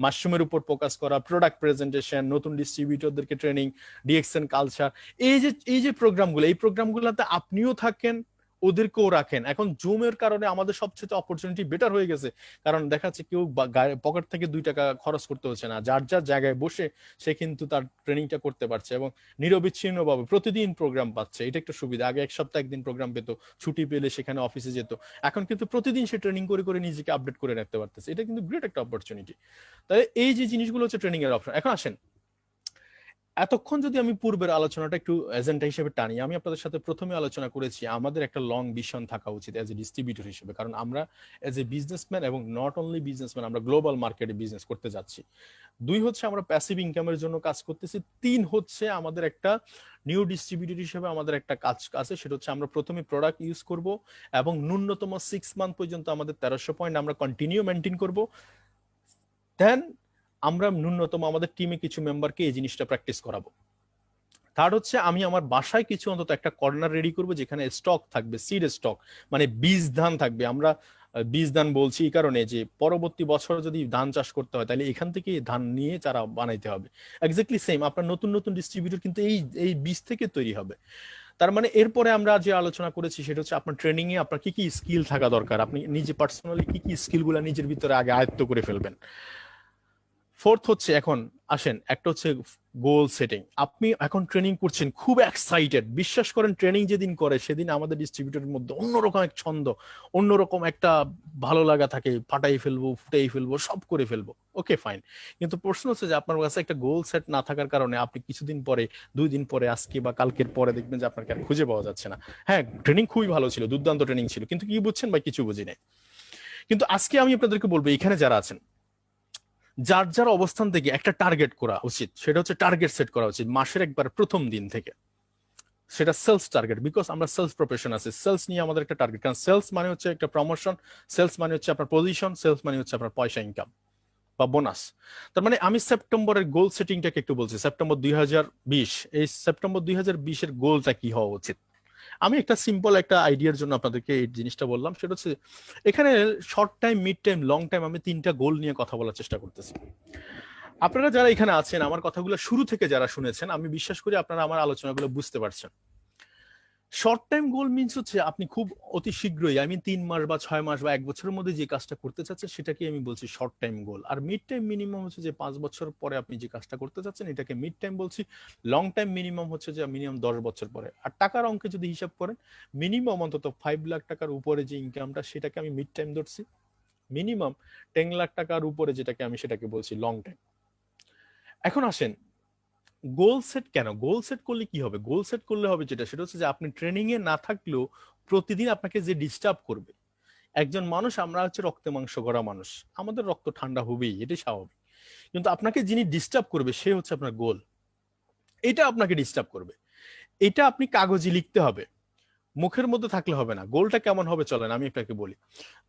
মাশরুমের উপর ফোকাস করা, প্রোডাক্ট প্রেজেন্টেশন, নতুন ডিস্ট্রিবিউটরদেরকে ট্রেনিং, ডিএক্সএন কালচার, এই যে প্রোগ্রামগুলো, এই প্রোগ্রামগুলোতে আপনিও থাকেন, ওদেরকেও রাখেন। এখন জুমের কারণে আমাদের সবচেয়ে অপরচুনিটি বেটার হয়ে গেছে, কারণ দেখা যাচ্ছে কেউ পকেট থেকে 2 টাকা খরচ করতে হচ্ছে না, যার যার জায়গায় বসে সে কিন্তু তার ট্রেনিংটা করতে পারছে এবং নিরবিচ্ছিন্নভাবে প্রতিদিন প্রোগ্রাম পাচ্ছে। এটা একটা সুবিধা। আগে এক সপ্তাহ একদিন প্রোগ্রাম পেতো, ছুটি পেলে সেখানে অফিসে যেত, এখন কিন্তু প্রতিদিন সে ট্রেনিং করে করে নিজেকে আপডেট করে রাখতে পারতেছে। এটা কিন্তু গ্রেট একটা অপরচুনিটি। তাই এই যে জিনিসগুলো হচ্ছে ট্রেনিং এর অপশন। এখন আসেন, এতক্ষণ যদি আমি পূর্বের আলোচনাটা একটু এজেন্ডা হিসেবে টানি, আমি আপনাদের সাথে প্রথমে আলোচনা করেছি আমাদের একটা লং ভিশন থাকা উচিত এজ এ ডিস্ট্রিবিউটর হিসেবে, কারণ আমরা এজ এ বিজনেসম্যান, এবং নট অনলি বিজনেসম্যান, আমরা গ্লোবাল মার্কেটে বিজনেস করতে যাচ্ছি। 2 হচ্ছে আমরা প্যাসিভ ইনকামের জন্য কাজ করতেছি। 3 হচ্ছে আমাদের একটা নিউ ডিস্ট্রিবিউটর হিসেবে আমাদের একটা কাজ আছে, সেটা হচ্ছে আমরা প্রথমে প্রোডাক্ট ইউজ করব এবং ন্যূনতম 6 মান্থ পর্যন্ত আমাদের 1300 পয়েন্ট আমরা কন্টিনিউ মেনটেন করব। দেন আমরা ন্যূনতম আমাদের টিমে কিছু মেম্বারকে এই জিনিসটা প্র্যাকটিস করাবো। থার্ড হচ্ছে আমি আমার বাসায় কিছু অন্তত একটা কর্নার রেডি করব যেখানে স্টক থাকবে, সিড স্টক, মানে বীজ ধান থাকবে। আমরা বীজ ধান বলছি এই কারণে যে পরবর্তী বছর যদি ধান চাষ করতে হয় তাহলে এখান থেকে ধান নিয়ে চারা বানাইতে হবে। এক্স্যাক্টলি সেম আপনার নতুন নতুন ডিস্ট্রিবিউটর কিন্তু এই এই বীজ থেকে তৈরি হবে। তার মানে এরপরে আমরা যে আলোচনা করেছি সেটা হচ্ছে আপনার ট্রেনিং এ আপনার কি কি স্কিল থাকা দরকার, আপনি নিজে পার্সোনালি কি কি স্কিল গুলা নিজের ভিতরে আগে আয়ত্ত করে ফেলবেন। ফোর্থ হচ্ছে এখন আসেন একটা হচ্ছে গোল সেটিং। আপনি এখন ট্রেনিং করছেন, খুব এক্সাইটেড, বিশ্বাস করেন ট্রেনিং যেদিন করে সেদিন আমাদের ডিস্ট্রিবিউটরের মধ্যে অন্যরকম এক ছন্দ, অন্যরকম একটা ভালো লাগা থাকে, ফাটাই ফেলবো, ফুটাই ফেলবো, সব করে ফেলবো। ওকে ফাইন, কিন্তু প্রশ্ন হচ্ছে যে আপনার কাছে একটা গোল সেট না থাকার কারণে আপনি কিছুদিন পরে, 2 দিন পরে, আজকে বা কালকের পরে দেখবেন যে আপনাকে আর খুঁজে পাওয়া যাচ্ছে না। হ্যাঁ, ট্রেনিং খুবই ভালো ছিল, দুর্দান্ত ট্রেনিং ছিল, কিন্তু কি বুঝছেন বা কিছু বুঝি নাই। কিন্তু আজকে আমি আপনাদেরকে বলবো এখানে যারা আছেন, যার যার অবস্থান থেকে একটা টার্গেট করা উচিত, সেটা হচ্ছে টার্গেট সেট করা উচিত মাসের একবার প্রথম দিন থেকে। সেটা সেলস টার্গেট, বিকজ আমরা সেলস প্রফেশন আছে, সেলস নিয়ে আমাদের একটা টার্গেট, কারণ সেলস মানে হচ্ছে একটা প্রমোশন, সেলস মানে হচ্ছে আপনার পজিশন, সেলস মানে হচ্ছে আপনার পয়সা, ইনকাম বা বোনাস। তার মানে আমি সেপ্টেম্বরের গোল সেটিংটাকে একটু বলছি, সেপ্টেম্বর 2020, এই সেপ্টেম্বর 2020-এর গোলটা কি হওয়া উচিত। আমি একটা সিম্পল একটা আইডিয়ার জন্য আপনাদেরকে এই জিনিসটা বললাম, সেটা হচ্ছে এখানে short time, mid time, long time, আমি 3টা গোল নিয়ে কথা বলার চেষ্টা করতেছি। আপনারা যারা এখানে আছেন, আমার কথাগুলো শুরু থেকে যারা শুনেছেন, আমি বিশ্বাস করি আপনারা আমার আলোচনাগুলো বুঝতে পারছেন। শর্ট টাইম গোল মিনস হচ্ছে আপনি খুব অতি শীঘ্রই, আমি 3 মাস বা 6 মাস বা 1 বছরের মধ্যে যে কাজটা করতে চাচ্ছেন সেটাকে আমি বলছি শর্ট টাইম গোল। আর মিড টাইম মিনিমাম হচ্ছে যে 5 বছর পরে আপনি যে কাজটা করতে চাচ্ছেন এটাকে মিড টাইম বলছি। লং টাইম মিনিমাম হচ্ছে যে মিনিমাম 10 বছর পরে। আর টাকার অঙ্কে যদি হিসাব করেন, মিনিমাম অন্তত 5 লাখ টাকার উপরে যে ইনকামটা সেটাকে আমি মিড টাইম ধরছি, মিনিমাম 10 লাখ টাকার উপরে যেটাকে আমি সেটাকে বলছি লং টাইম। এখন আসেন গোল সেট কেন, গোল সেট করলে কি হবে, গোল সেট করলে হবে যেটা, সেটা হচ্ছে যে আপনি ট্রেনিং এ না থাকলেও প্রতিদিন আপনাকে যে ডিস্টার্ব করবে একজন মানুষ, আমরা হচ্ছে রক্তে মাংস গড়া মানুষ, আমাদের রক্ত ঠান্ডা হবেই, এটাই স্বাভাবিক। কিন্তু আপনাকে যিনি ডিস্টার্ব করবে সে হচ্ছে আপনার গোল, এটা আপনাকে ডিস্টার্ব করবে। এটা আপনি কাগজে লিখতে হবে, মুখের মধ্যে থাকলে হবে না। গোলটা কেমন হবে চলেন আমি আপনাকে বলি।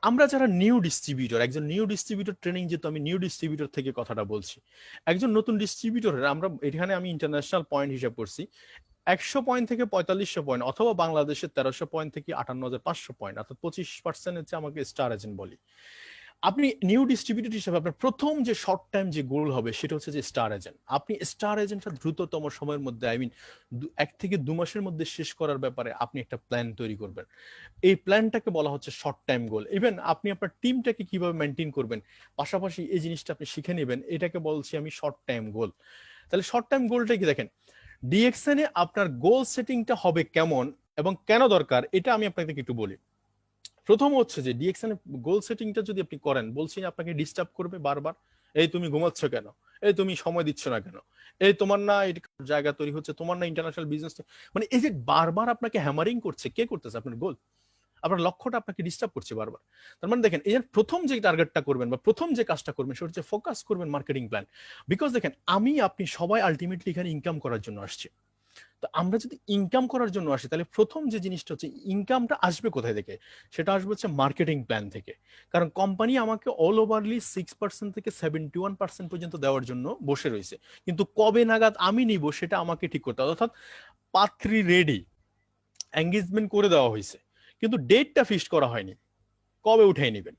আমরা যারা নিউ ডিস্ট্রিবিউটর, একজন নিউ ডিস্ট্রিবিউটর ট্রেনিং, যেহেতু আমি নিউ ডিস্ট্রিবিউটর থেকে কথাটা বলছি, একজন নতুন ডিস্ট্রিবিউটরের আমরা এখানে আমি ইন্টারন্যাশনাল পয়েন্ট হিসাব করছি, 100 পয়েন্ট থেকে 4500 পয়েন্ট, অথবা বাংলাদেশের 1300 পয়েন্ট থেকে 58,500 পয়েন্ট, অর্থাৎ 25% হচ্ছে আমাকে স্টার এজেন্ট বলি। আপনি নিউ ডিস্ট্রিবিউটর হিসেবে আপনার প্রথম যে শর্ট টাইম যে গোল হবে সেটা হচ্ছে যে স্টার এজেন্ট। আপনি স্টার এজেন্টটা দ্রুততম সময়ের মধ্যে, আই মিন 1 থেকে 2 মাসের মধ্যে শেষ করার ব্যাপারে আপনি একটা প্ল্যান তৈরি করবেন। এই প্ল্যানটাকে বলা হচ্ছে শর্ট টাইম গোল। ইভেন আপনি আপনার টিমটাকে কিভাবে মেনটেন করবেন, পাশাপাশি এই জিনিসটা আপনি শিখে নেবেন, এটাকে বলছি আমি শর্ট টাইম গোল। তাহলে শর্ট টাইম গোলটা কি দেখেন, ডিএক্সএন এ আপনার গোল সেটিংটা হবে কেমন এবং কেন দরকার, এটা আমি আপনাকে একটু বলি। প্রথম হচ্ছে যে ডিএক্সএন গোল সেটিংটা যদি আপনি করেন, বলছি আপনাকে ডিস্টার্ব করবে বারবার, এই তুমি ঘুমাচ্ছ কেন, এই তুমি সময় দিচ্ছ না কেন, এই তোমার না জায়গা তৈরি হচ্ছে, তোমার না ইন্টারন্যাশনাল বিজনেস, মানে এই যে বারবার আপনাকে হ্যামারিং করছে, কে করতেছে, আপনার গোল, আপনার লক্ষ্যটা আপনাকে ডিস্টার্ব করছে বারবার। তার মানে দেখেন এই প্রথম যে টার্গেটটা করবেন বা প্রথম যে কাজটা করবেন সেটা হচ্ছে ফোকাস করবেন মার্কেটিং প্ল্যান। বিকজ দেখেন আমি আপনি সবাই আলটিমেটলি এখানে ইনকাম করার জন্য আসছি। তো আমরা যদি ইনকাম করার জন্য আসি তাহলে প্রথম যে জিনিসটা হচ্ছে ইনকামটা আসবে কোথায় থেকে, সেটা আসবে হচ্ছে মার্কেটিং প্ল্যান থেকে। কারণ কোম্পানি আমাকে অল ওভারলি 6% থেকে 71% পর্যন্ত দেওয়ার জন্য বসে রয়েছে, কিন্তু কবে নাগাদ আমি নিব সেটা আমাকে ঠিক করতে হবে। অর্থাৎ পাত্রী রেডি, এঙ্গেজমেন্ট করে দেওয়া হয়েছে, কিন্তু ডেটটা ফিক্সড করা হয়নি, কবে উঠাই নেবেন।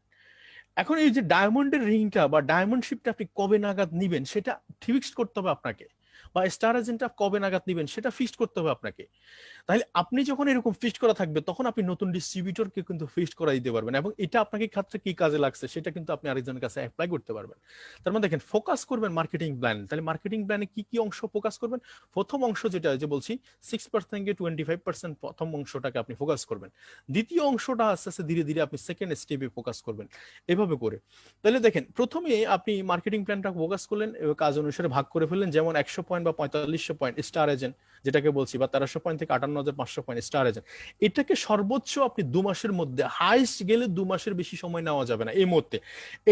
এখন এই যে ডায়মন্ডের রিংটা বা ডায়মন্ড শিপটা আপনি কবে নাগাদ নিবেন সেটা ফিক্সড করতে হবে আপনাকে, বা স্টার এজেন্টটা কবে নাগাদ নিবেন সেটা ফিক্সড করতে হবে আপনাকে। তাহলে আপনি যখন এরকম ফিক্সড করা থাকবে তখন আপনি নতুন ডিস্ট্রিবিউটরকে কিন্তু ফিক্সড করা দিতে পারবেন, এবং এটা আপনাকে ক্ষেত্রে কি কাজে লাগছে সেটা কিন্তু আপনি আরেকজনের কাছে অ্যাপ্লাই করতে পারবেন। তার মানে দেখেন ফোকাস করবেন মার্কেটিং প্ল্যান। তাহলে মার্কেটিং প্ল্যানে কি কি অংশ ফোকাস করবেন, প্রথম অংশ যেটা যে বলছি 6% থেকে 25% প্রথম অংশটাকে আপনি ফোকাস করবেন, দ্বিতীয় অংশটা আস্তে আস্তে ধীরে ধীরে আপনি সেকেন্ড স্টেপে ফোকাস করবেন, এভাবে করে। তাহলে দেখেন প্রথমে আপনি মার্কেটিং প্ল্যানটা ফোকাস করলেন, কাজ অনুসারে ভাগ করে ফেললেন, যেমন 100 পয়েন্ট বা 4500 পয়েন্ট স্টার এজেন্ট যেটাকে বলছি, বা 1300 পয়েন্ট থেকে 58,500 পয়েন্ট স্টার এজেন্ট, এটাকে সর্বোচ্চ আপনি 2 মাসের মধ্যে, হাইস্ট গেলে 2 মাসের বেশি সময় নেওয়া যাবে না এই মুহূর্তে।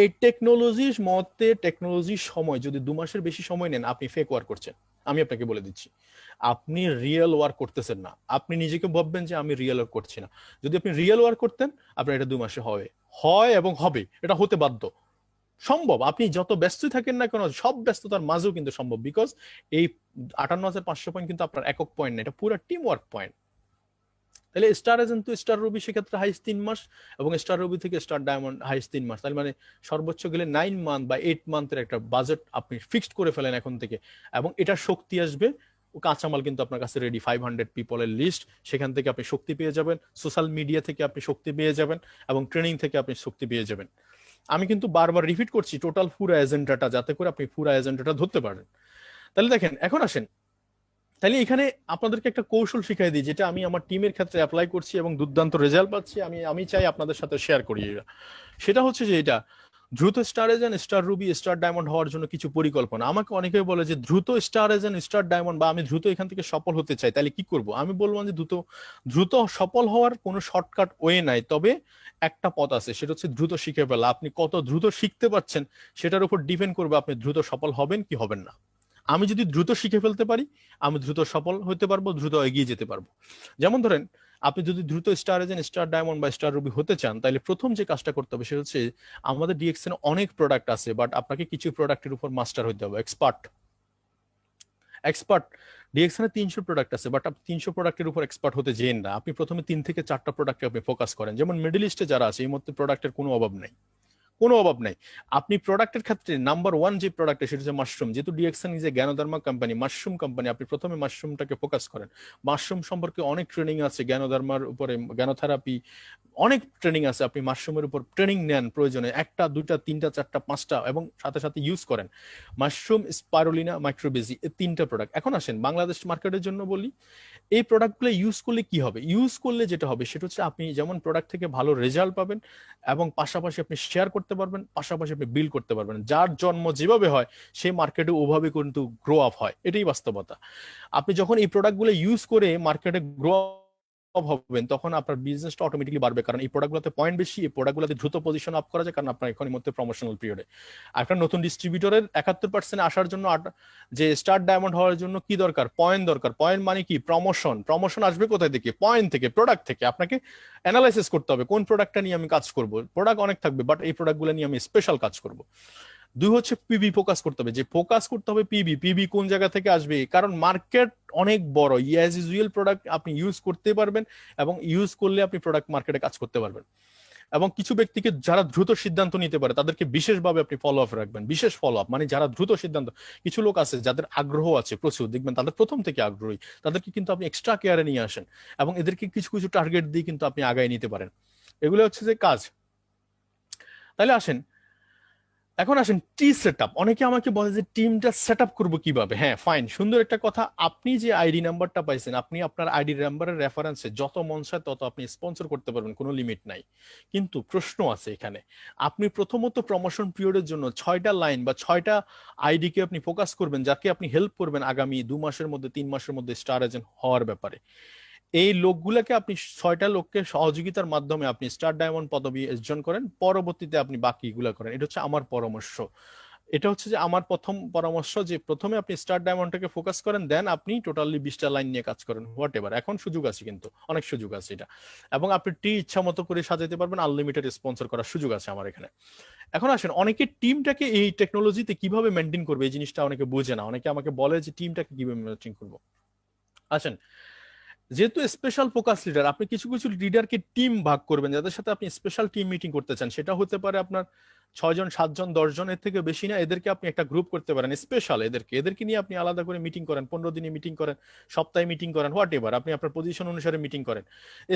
এই টেকনোলজির মতে, টেকনোলজির সময় যদি 2 মাসের বেশি সময় নেন আপনি ফেক ওয়ার্ক করছেন। আমি আপনাকে বলে দিচ্ছি, আপনি রিয়েল ওয়ার্ক করতেছেন না। আপনি নিজেকে ভাববেন যে আমি রিয়েল ওয়ার্ক করছি না, যদি আপনি রিয়েল ওয়ার্ক করতেন আপনার এটা 2 মাসে হয় এবং হবে, এটা হতে বাধ্য। সম্ভব, আপনি যত ব্যস্ত থাকেন না কেন সব ব্যস্ততার মাঝেও কিন্তু সম্ভব, বিকজ এই 58,500 পয়েন্ট কিন্তু আপনার একক পয়েন্ট না, এটা পুরো টিম ওয়ার্ক পয়েন্ট। তাহলে স্টার এজেন্ট তো স্টার রবি সেক্ষেত্রে হাইস 3 মাস, এবং স্টার রবি থেকে স্টার ডায়মন্ড হাইস 3 মাস, তার মানে সর্বোচ্চ গেলে 9 মান্থ বা 8 মান্থের একটা বাজেট আপনি ফিক্সড করে ফেলেন এখন থেকে, এবং এটা শক্তি আসবে। ও কাঁচামাল কিন্তু আপনার কাছে রেডি, 500 পিপলের লিস্ট, সেখান থেকে আপনি শক্তি পেয়ে যাবেন, সোশ্যাল মিডিয়া থেকে আপনি শক্তি পেয়ে যাবেন, এবং ট্রেনিং থেকে আপনি শক্তি পেয়ে যাবেন। আমি কিন্তু বারবার রিপিট করছি টোটাল পুরো এজেন্ডাটা, যাতে করে আপনি পুরো এজেন্ডাটা ধরতে পারেন। তাহলে দেখেন, এখন আসেন, তাহলে এখানে আপনাদেরকে একটা কৌশল শিখাই দিই, যেটা আমি আমার টিমের ক্ষেত্রে অ্যাপ্লাই করছি এবং দুর্দান্ত রেজাল্ট পাচ্ছি, আমি চাই আপনাদের সাথে শেয়ার করি। সেটা হচ্ছে যে এটা দ্রুত star agent, star Ruby, star diamond হওয়ার জন্য কিছু পরিকল্পনা। আমাকে অনেকে বলে যে দ্রুত স্টার এজেন্ট, স্টার ডায়মন্ড, বা আমি দ্রুত এখান থেকে সফল হতে চাই, তাহলে কি করব? আমি বলবো যে দ্রুত দ্রুত সফল হওয়ার কোনো শর্টকাট ওয়ে নাই, তবে একটা পথ আছে, সেটা হচ্ছে দ্রুত শিখে ফেলা। আপনি কত দ্রুত শিখতে পারছেন সেটার উপর ডিপেন্ড করবে আপনি দ্রুত সফল হবেন কি হবেন না। আমি যদি দ্রুত শিখে ফেলতে পারি, আমি দ্রুত সফল হতে পারবো, দ্রুত এগিয়ে যেতে পারবো। যেমন ধরেন, আপনি যদি দ্রুত স্টার এজেন্ট, স্টার ডায়মন্ড বা স্টার রুবি হতে চান, তাহলে প্রথম যে কাজটা করতে হবে সেটা হচ্ছে, আমাদের ডিএক্সএন অনেক প্রোডাক্ট আছে, বাট আপনাকে কিছু প্রোডাক্টের উপর মাস্টার হতে হবে, এক্সপার্ট। এক্সপার্ট ডিএক্সএন এ 300 প্রোডাক্ট আছে, বাট আপনি 300 প্রোডাক্টের উপর এক্সপার্ট হতে যেন না, আপনি প্রথমে 3 থেকে 4টা প্রোডাক্টে আপনি ফোকাস করেন। যেমন মিডল ইস্টে যারা আছে, এই মধ্যে প্রোডাক্টের কোনো অভাব নেই, কোনো অভাব নাই। আপনি প্রোডাক্টের ক্ষেত্রে নাম্বার ওয়ান যে প্রোডাক্ট সেটা হচ্ছে মাশরুম। যেহেতু ডিএক্সএন ইজ এ জ্ঞানধর্মা কোম্পানি, মাশরুম কোম্পানি, আপনি প্রথমে মাশরুমটাকে ফোকাস করেন। মাশরুম সম্পর্কে অনেক ট্রেনিং আছে, জ্ঞানধর্মার উপরে জ্ঞানোথেরাপি, অনেক ট্রেনিং আছে। আপনি মাশরুমের উপর ট্রেনিং নেন প্রয়োজনে, 1টা 2টা 3টা 4টা 5টা, এবং সাথে সাথে ইউজ করেন মাশরুম, স্পাইরুলিনা, মাইক্রোবেজি, এই 3টা প্রোডাক্ট। এখন আসেন বাংলাদেশ মার্কেটের জন্য বলি, এই প্রোডাক্টগুলো ইউজ করলে কি হবে? ইউজ করলে যেটা হবে সেটা হচ্ছে, আপনি যেমন প্রোডাক্ট থেকে ভালো রেজাল্ট পাবেন, এবং পাশাপাশি আপনি শেয়ার করতে পারবেন, পাশাপাশি আপনি বিল করতে পারবেন। যার জন্ম যেভাবে হয় সেই মার্কেটে ওভাবে কিন্তু গ্রো আপ হয়, এটাই বাস্তবতা। আপনি যখন এই প্রোডাক্টগুলো ইউজ করে মার্কেটে গ্রো হবেন, তখন আপনার বিজনেসটা অটোমেটিকলি বাড়বে, কারণ এই প্রোডাক্টগুলোতে পয়েন্ট বেশি, এই প্রোডাক্টগুলোতে দ্রুত পজিশন আপ করা যায়, কারণ আপনার এখন মধ্যে প্রমোশনাল পিরিয়ডে। একটা নতুন ডিস্ট্রিবিউটরের 71% আসার জন্য, যে স্টার ডায়মন্ড হওয়ার জন্য কি দরকার? পয়েন্ট দরকার। পয়েন্ট মানে কি? প্রমোশন। প্রমোশন আসবে কোথায় থেকে? পয়েন্ট থেকে, প্রোডাক্ট থেকে। আপনাকে অ্যানালাইসিস করতে হবে কোন প্রোডাক্টটা নিয়ে আমি কাজ করব। প্রোডাক্ট অনেক থাকবে, বাট এই প্রোডাক্টগুলো নিয়ে আমি স্পেশাল কাজ করব। দুই হচ্ছে পিবি ফোকাস করতে হবে, যে ফোকাস করতে হবে পিবি। পিবি কোন জায়গা থেকে আসবে? কারণ মার্কেট অনেক বড়, অ্যাজ ইউজুয়াল প্রোডাক্ট আপনি ইউজ করতে পারবেন, এবং ইউজ করলে আপনি প্রোডাক্ট মার্কেটে কাজ করতে পারবেন। এবং কিছু ব্যক্তিকে যারা দ্রুত সিদ্ধান্ত নিতে পারে তাদেরকে বিশেষভাবে আপনি ফলো আপ রাখবেন। বিশেষ ফলো আপ মানে যারা দ্রুত সিদ্ধান্ত, কিছু লোক আছে যাদের আগ্রহ আছে প্রচুর, দেখবেন তাদের প্রথম থেকে আগ্রহী, তাদেরকে কিন্তু আপনি এক্সট্রা কেয়ারে নিয়ে আসেন, এবং এদেরকে কিছু কিছু টার্গেট দিয়ে কিন্তু আপনি আগায় নিতে পারেন। এগুলো হচ্ছে যে কাজ। তাহলে আসেন, এখন আসেন টি সেট আপ। অনেকে আমাকে বলে যে টিমটা সেট আপ করবো কিভাবে? হ্যাঁ, ফাইন, সুন্দর একটা কথা। আপনি যে আইডি নাম্বারটা পাইছেন, আপনি আপনার আইডি নাম্বারের রেফারেন্সে যত মন চায় তত আপনি স্পন্সর করতে পারবেন, কোনো লিমিট নাই। কিন্তু প্রশ্ন আছে এখানে, আপনি প্রথমত প্রমোশন পিরিয়ডের জন্য 6টা লাইন বা 6টা আইডিকে আপনি ফোকাস করবেন, যাকে আপনি হেল্প করবেন আগামী 2 মাসের মধ্যে, 3 মাসের মধ্যে স্টার এজেন্ট হওয়ার ব্যাপারে। এই লোকগুলোকে আপনি 6টা লোককে সহযোগিতার মাধ্যমে আপনি স্টার ডায়মন্ড পদবি অর্জন করেন, পরবর্তীতে আপনি বাকিগুলো করেন। এটা হচ্ছে আমার পরামর্শ। এটা হচ্ছে যে আমার প্রথম পরামর্শ, যে প্রথমে আপনি স্টার ডায়মন্ডটাকে ফোকাস করেন, দেন আপনি টোটালি 20টা লাইন নিয়ে কাজ করেন, হোয়াট এভার। এখন সুযোগ আছে, কিন্তু অনেক সুযোগ আছে এটা, এবং আপনি টি ইচ্ছা মতো করে সাজাতে পারবেন, আনলিমিটেড স্পন্সর করার সুযোগ আছে আমার এখানে। এখন আসেন, অনেকে টিমটাকে এই টেকনোলজিতে কিভাবে মেনটেন করবে এই জিনিসটা অনেকে বোঝে না। অনেকে আমাকে বলে যে টিমটাকে কিভাবে মেনটেন করবো। আসেন, যেহেতু স্পেশাল ফোকাস লিডার, আপনি কিছু কিছু লিডারকে টিম ভাগ করবেন, যাদের সাথে আপনি স্পেশাল টিম মিটিং করতে চান। সেটা হতে পারে আপনার 6জন, 7জন, 10জন, এর থেকে বেশি না। এদেরকে আপনি একটা গ্রুপ করতে পারেন স্পেশাল, এদেরকে নিয়ে আপনি আলাদা করে মিটিং করেন, 15 দিনে মিটিং করেন, সপ্তাহে মিটিং করেন, হোয়াট এভার। আপনি আপনার পজিশন অনুসারে মিটিং করেন,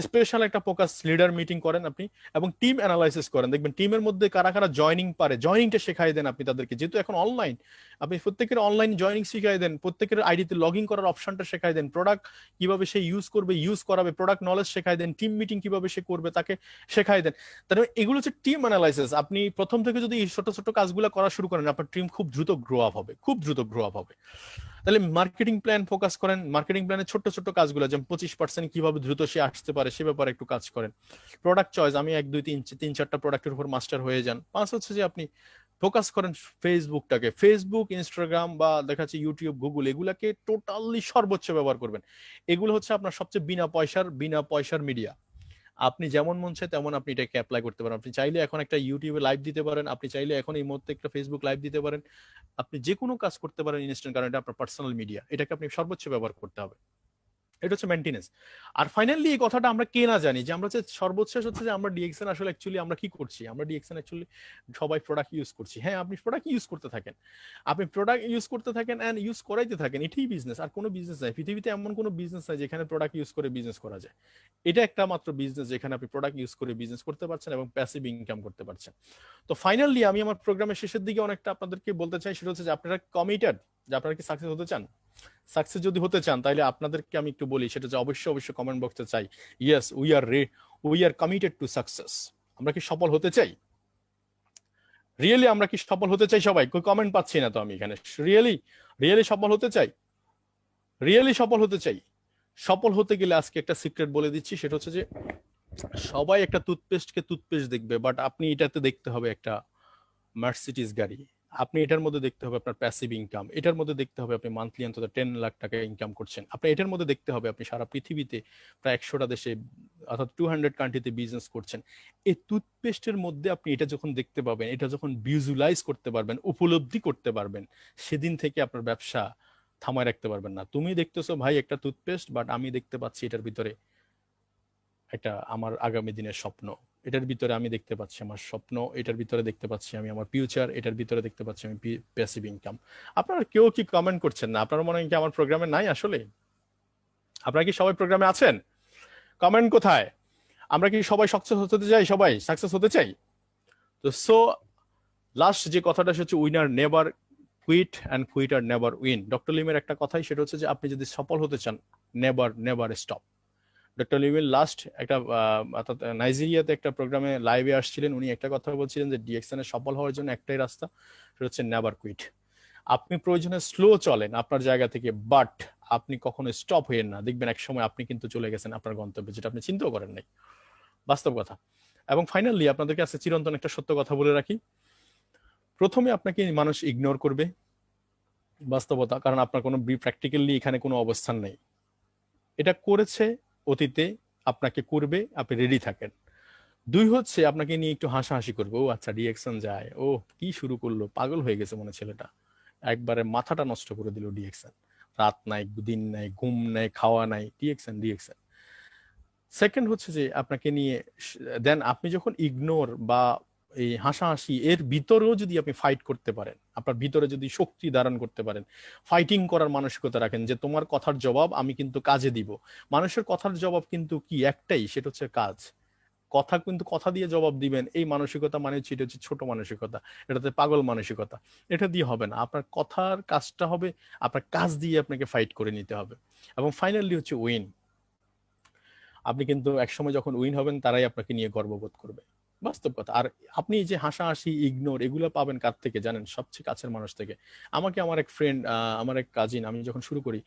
স্পেশাল একটা ফোকাস লিডার মিটিং করেন আপনি, এবং টিম অ্যানালাইসিস করেন। দেখবেন টিমের মধ্যে কারা কারা জয়নিং পারে, জয়নিংটা শেখাই দেন আপনি তাদেরকে। যেহেতু এখন অনলাইন, আপনি প্রত্যেকের অনলাইন জয়নিং শিখাই দেন, প্রত্যেকের আইডিতে লগ ইন করার অপশনটা শেখাই দেন, প্রোডাক্ট কিভাবে সে ইউজ করবে, ইউজ করাবে, প্রোডাক্ট নলেজ শেখাই দেন, টিম মিটিং কিভাবে সে করবে তাকে শেখাই দেন। তাহলে এগুলো হচ্ছে টিম অ্যানালাইসিস। আপনি প্রথম থেকে যদি এই ছোট ছোট কাজগুলো করা শুরু করেন, আপনার টিম খুব দ্রুত গ্রো আপ হবে, খুব দ্রুত গ্রো আপ হবে। তাহলে মার্কেটিং প্ল্যান ফোকাস করেন, মার্কেটিং প্ল্যানের ছোট ছোট কাজগুলো, যেমন 25% কিভাবে দ্রুত সে আসতে পারে সে ব্যাপারে একটু কাজ করেন। প্রোডাক্ট চয়েস, আমি 1 2 3 3 4টা প্রোডাক্টের উপর মাস্টার হয়ে যান। 5 হচ্ছে যে আপনি ফোকাস করেন ফেসবুকটাকে, ফেসবুক, ইনস্টাগ্রাম, বা দেখা যাচ্ছে ইউটিউব, গুগল, এগুলাকে টোটালি সর্বোচ্চ ব্যবহার করবেন। এগুলো হচ্ছে আপনার সবচেয়ে বিনা পয়সার মিডিয়া। আপনি যেমন মন চায় তেমন আপনি এটাকে অ্যাপ্লাই করতে পারেন। আপনি চাইলে এখন একটা ইউটিউবে লাইভ দিতে পারেন, আপনি চাইলে এখন এই মুহূর্তে একটা ফেসবুক লাইভ দিতে পারেন, আপনি যে কোনো কাজ করতে পারেন ইনস্ট্যান্ট, কারণ এটা আপনার পার্সোনাল মিডিয়া, এটাকে আপনি সর্বোচ্চ ব্যবহার করতে হবে। এটা হচ্ছে মেনটেনেন্স। আর ফাইনালি এই কথাটা আমরা কে না জানি যে আমরা হচ্ছে সর্বশেষ হচ্ছে যে আমরা ডিএক্সএন আসলে অ্যাকচুয়ালি আমরা কি করছি, আমরা ডিএক্সএন অ্যাকচুয়ালি সবাই প্রোডাক্ট ইউজ করছি। হ্যাঁ, আপনি প্রোডাক্ট ইউজ করতে থাকেন, আপনি প্রোডাক্ট ইউজ করতে থাকেন এন্ড ইউজ করাইতে থাকেন, এটাই বিজনেস। আর কোনো বিজনেস নাই পৃথিবীতে, এমন কোনো বিজনেস নাই যেখানে প্রোডাক্ট ইউজ করে বিজনেস করা যায়। এটা একটা মাত্র বিজনেস যেখানে আপনি প্রোডাক্ট ইউজ করে বিজনেস করতে পারছেন এবং প্যাসিভ ইনকাম করতে পারছেন। তো ফাইনালি আমি আমার প্রোগ্রামের শেষের দিকে অনেকটা আপনাদেরকে বলতে চাই, সেটা হচ্ছে যে আপনারা কমিটেড, যে আপনারা কি সাকসেস হতে চান। সাকসেস যদি হতে চান তাহলে আপনাদেরকে আমি একটু বলি, সেটা যে অবশ্যই অবশ্যই কমেন্ট বক্সে চাই, yes we are committed to success. আমরা কি সফল হতে চাই? রিয়েলি আমরা কি সফল হতে চাই? সবাই কই কমেন্ট পাচ্ছি না তো আমি এখানে। রিয়েলি রিয়েলি সফল হতে চাই, রিয়েলি সফল হতে চাই। সফল হতে গেলে আজকে একটা সিক্রেট বলে দিচ্ছি, সেটা হচ্ছে যে সবাই একটা টুথপেস্টকে টুথপেস্ট দেখবে, বাট আপনি এটাতে দেখতে হবে একটা মার্সিডিজ গাড়ি। আপনি এটার মধ্যে দেখতে হবে আপনার প্যাসিভ ইনকাম, এটার মধ্যে দেখতে হবে আপনি মান্থলি অন্তত 10 লাখ টাকা ইনকাম করছেন, আপনি এটার মধ্যে দেখতে হবে আপনি সারা পৃথিবীতে প্রায় 100টা দেশে অর্থাৎ 200 কান্ট্রিতে বিজনেস করছেন। এই টুথপেস্টের মধ্যে আপনি এটা যখন দেখতে পাবেন, এটা যখন ভিজুয়ালাইজ করতে পারবেন, উপলব্ধি করতে পারবেন, সেদিন থেকে আপনার ব্যবসা থামায় রাখতে পারবেন না। তুমি দেখতেছো ভাই একটা টুথপেস্ট, বাট আমি দেখতে পাচ্ছি এটার ভিতরে এটা আমার আগামী দিনের স্বপ্ন, এটার ভিতরে আমি দেখতে পাচ্ছি আমার স্বপ্ন, এটার ভিতরে দেখতে পাচ্ছি আমি আমার ফিউচার, এটার ভিতরে দেখতে পাচ্ছি আমি প্যাসিভ ইনকাম। আপনারা কেউ কি কমেন্ট করছেন না? আপনারা মনে হয় কি আমার প্রোগ্রামে নাই আসলে? আপনারা কি সবাই প্রোগ্রামে আছেন? কমেন্ট কোথায়? আমরা কি সবাই সাকসেস হতে চাই? সবাই সাকসেস হতে চাই তো। সো লাস্ট যে কথাটা হচ্ছে winner never quit and quitter never win. Doctor লিমের একটা কথাই, সেটা হচ্ছে যে আপনি যদি সফল হতে চান, নেভার নেভার স্টপ। ডক্টর লিমের লাস্ট একটা অর্থাৎ নাইজেরিয়াতে একটা প্রোগ্রামে লাইভে আসছিলেন, উনি একটা কথা বলছিলেন যে ডিএক্সএন এ সফল হওয়ার জন্য একটাই রাস্তা, সেটা হচ্ছে নেভার কুইট। আপনি প্রয়োজনে স্লো চলেন আপনার জায়গা থেকে, বাট আপনি কখনো স্টপ হইেন না, দেখবেন এক সময় আপনি কিন্তু চলে গেছেন আপনার গন্তব্যে, যেটা আপনি চিন্তাও করেন নাই। বাস্তব কথা। এবং ফাইনালি আপনাদেরকে আজকে চিরন্তন একটা সত্য কথা বলে রাখি, প্রথমে আপনাকে মানুষ ইগনোর করবে, বাস্তবতা, কারণ আপনার কোনো প্র্যাকটিক্যালি এখানে কোনো অবস্থান নেই। এটা করেছে অতীতে, আপনাকে করবে, আপনি রেডি থাকেন। দুই হচ্ছে আপনাকে নিয়ে একটু হাসাহাসি করবে, ও আচ্ছা ডিএক্সএন যায়, ও কি শুরু করলো, পাগল হয়ে গেছে মনে ছেলেটা, একবারে মাথাটা নষ্ট করে দিল ডিএক্সএন, রাত নাই দিন নাই ঘুম নাই খাওয়া নাই, ডিএক্সএন ডিএক্সএন। সেকেন্ড হচ্ছে যে আপনাকে নিয়ে দেন আপনি যখন ইগনোর বা এই হাসাহাসি এর ভিতরেও যদি আপনি ফাইট করতে পারেন, আপনার ভিতরে যদি শক্তি ধারণ করতে পারেন, ফাইটিং করার মানসিকতা রাখেন যে তোমার কথার জবাব আমি কিন্তু কাজে দিব। মানুষের কথার জবাব কিন্তু কি একটাই, সেটা হচ্ছে কাজ। কথা কিন্তু কথা দিয়ে জবাব দিবেন, এই মানসিকতা মানে হচ্ছে এটা হচ্ছে ছোট মানসিকতা, এটাতে পাগল মানসিকতা। এটা দিয়ে হবে না, আপনার কথার কাজটা হবে, আপনার কাজ দিয়ে আপনাকে ফাইট করে নিতে হবে। এবং ফাইনালি হচ্ছে উইন। আপনি কিন্তু একসময় যখন উইন হবেন তারাই আপনাকে নিয়ে গর্ববোধ করবে, বাস্তব কথা। আর আপনি যে হাসাহাসি ইগনোর এগুলো পাবেন কার থেকে জানেন? সবচেয়ে কাছের মানুষ থেকে। আমাকে আমার এক ফ্রেন্ড, আমার এক কাজিন, আমি যখন শুরু করি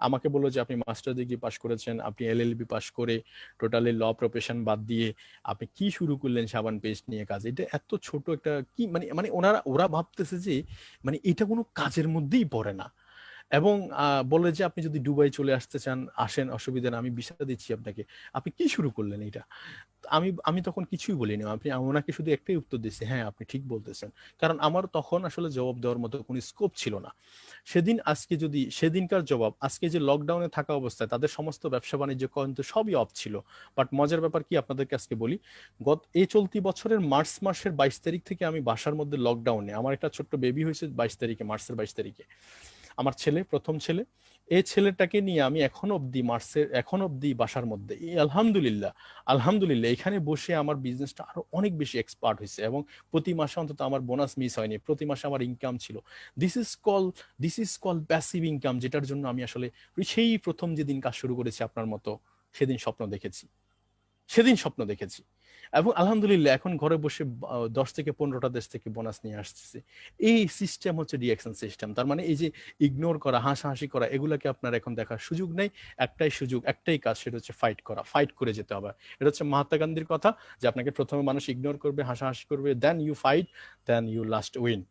আমাকে বললো যে আপনি মাস্টার ডিগ্রি পাস করেছেন, আপনি এলএলবি পাস করে টোটালি ল প্রফেশন বাদ দিয়ে আপনি কি শুরু করলেন সাবান পেস্ট নিয়ে কাজ, এটা এত ছোট একটা কি মানে মানে ওরা ভাবতেছে যে মানে এটা কোনো কাজের মধ্যেই পড়ে না। এবং বলে যে আপনি যদি দুবাই চলে আসতে চান আসেন, অসুবিধা না, আমি ভিসা দিচ্ছি আপনাকে। আপনি কি শুরু করলেন এটা? আমি আমি তখন কিছুই বলিনি, আপনি ওনাকে শুধু একটাই উত্তর দিচ্ছি, হ্যাঁ আপনি ঠিক বলতেছেন। কারণ আমার তখন আসলে জবাব দেওয়ার মতো কোনো স্কোপ ছিল না সেদিন। আজকে যদি সেদিনকার জবাব, আজকে যে লকডাউনে থাকা অবস্থায় তাদের সমস্ত ব্যবসা বাণিজ্য কিন্তু সবই অফ ছিল। বাট মজার ব্যাপার কি আপনাদেরকে আজকে বলি, এই চলতি বছরের মার্চ মাসের 22 তারিখ থেকে আমি বাসার মধ্যে লকডাউনে, আমার একটা ছোট্ট বেবি হয়েছে 22 তারিখে, মার্চের 22 তারিখে, আমার ছেলে, প্রথম ছেলে। এই ছেলেটাকে নিয়ে আমি এখন অব্দি বাসার মধ্যে, আলহামদুলিল্লাহ আলহামদুলিল্লাহ এখানে বসে আমার বিজনেসটা আরো অনেক বেশি এক্সপার্ট হয়েছে এবং প্রতি মাসে অন্তত আমার বোনাস মিস হয়নি, প্রতি মাসে আমার ইনকাম ছিল। This is call passive income, যেটার জন্য আমি আসলে সেই প্রথম যেদিন কাজ শুরু করেছি আপনার মতো, সেদিন স্বপ্ন দেখেছি, সেদিন স্বপ্ন দেখেছি। এবং আলহামদুলিল্লাহ এখন ঘরে বসে 10 থেকে 15টা দেশ থেকে বোনাস নিয়ে আসতেছে। এই সিস্টেম হচ্ছে ডিএকশন সিস্টেম। তার মানে এই যে ইগনোর করা, হাসাহাসি করা, এগুলাকে আপনার এখন দেখার সুযোগ নেই। একটাই সুযোগ, একটাই কাজ, সেটা হচ্ছে ফাইট করা, ফাইট করে যেতে হবে। এটা হচ্ছে মহাত্মা গান্ধীর কথা, যে আপনাকে প্রথমে মানুষ ইগনোর করবে, হাসাহাসি করবে, then you fight, then you last win.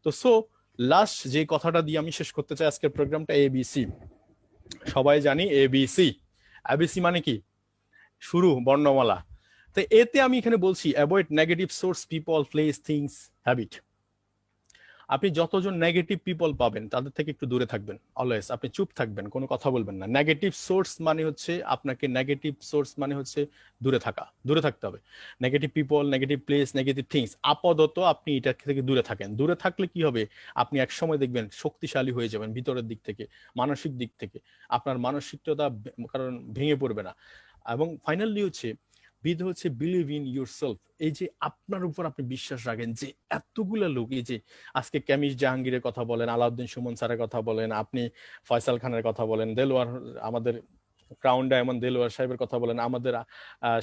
তো সো লাস্ট যে কথাটা দিয়ে আমি শেষ করতে চাই আজকের প্রোগ্রামটা, এবিসি। সবাই জানি এবিসি। এবিসি মানে কি? শুরু বর্ণমালা। তো এতে আমি এখানে বলছি avoid negative source, people, place, things, habit. আপনি যতজন নেগেটিভ পিপল পাবেন তাদের থেকে একটু দূরে থাকবেন অলওয়েজ। আপনি চুপ থাকবেন, কোনো কথা বলবেন না। নেগেটিভ সোর্স মানে হচ্ছে আপনাকে, নেগেটিভ সোর্স মানে হচ্ছে দূরে থাকা, দূরে থাকতে হবে। Negative people, negative place, negative things, আপাতত আপনি এটা থেকে দূরে থাকেন। দূরে থাকলে কি হবে, আপনি এক সময় দেখবেন শক্তিশালী হয়ে যাবেন ভিতরের দিক থেকে, মানসিক দিক থেকে। আপনার মানসিকতা কারণ ভেঙে পড়বে না। এবং ফাইনালি হচ্ছে বিলিভ ইন ইউর সেলফ। এই যে আপনার উপর আপনি বিশ্বাস রাখেন, যে এতগুলা লোক, এই যে আজকে ক্যামিস জাহাঙ্গীরের কথা বলেন, আলাউদ্দিন সুমন স্যারের কথা বলেন, আপনি ফয়সাল খানের কথা বলেন, দেলোয়ার, আমাদের ক্রাউন ডায়মন্ড দেলোয়ার সাহেবের কথা বলেন, আমাদের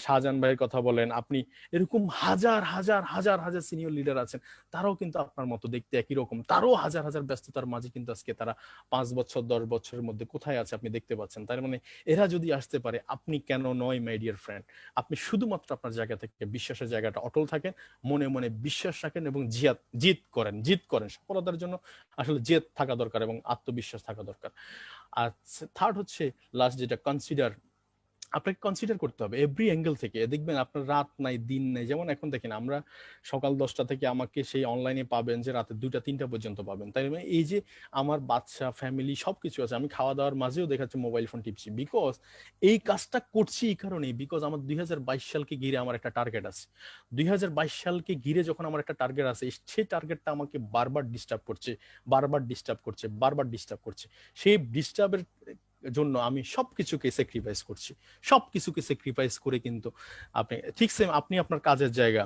শাহজাহান ভাইয়ের কথা বলেন, আপনি এরকম হাজার হাজার হাজার হাজার সিনিয়র লিডার আছেন, তারাও কিন্তু আপনার মতো দেখতে একই রকম। তারও হাজার হাজার ব্যস্ততার মাঝে কিন্তু আজকে তারা 5 বছর 10 বছরের মধ্যে কোথায় আছে আপনি দেখতে পাচ্ছেন। তার মানে এরা যদি আসতে পারে, আপনি কেন নয় মাই ডিয়ার ফ্রেন্ড? আপনি শুধুমাত্র আপনার জায়গা থেকে বিশ্বাসের জায়গাটা অটল থাকেন, মনে মনে বিশ্বাস রাখেন এবং জিত করেন। সফলতার জন্য আসলে জেদ থাকা দরকার এবং আত্মবিশ্বাস থাকা দরকার। আর থার্ড হচ্ছে লাস্ট, যেটা আপনাকে কনসিডার করতে হবে এভরি অ্যাঙ্গেল থেকে। দেখবেন আপনার রাত নাই দিন নাই। যেমন এখন দেখেন, আমরা সকাল 10টা থেকে আমাকে সেই অনলাইনে পাবেন যে রাতে 2টা 3টা পর্যন্ত পাবেন। তাই মানে এই যে আমার বাচ্চা ফ্যামিলি সবকিছু আছে, আমি খাওয়া দাওয়ার মাঝেও দেখাচ্ছে মোবাইল ফোন টিপছি। বিকজ এই কাজটা করছি এই কারণেই, বিকজ আমার 2022 সালকে ঘিরে আমার একটা টার্গেট আছে। 2022 সালকে ঘিরে যখন আমার একটা টার্গেট আছে, সেই টার্গেটটা আমাকে বারবার ডিস্টার্ব করছে, বারবার ডিস্টার্ব করছে। সেই ডিস্টার্বের জন্য আমি সবকিছুকে স্যাক্রিফাইস করে কিন্তু আপনি ঠিক সেম, আপনি আপনার কাজের জায়গা,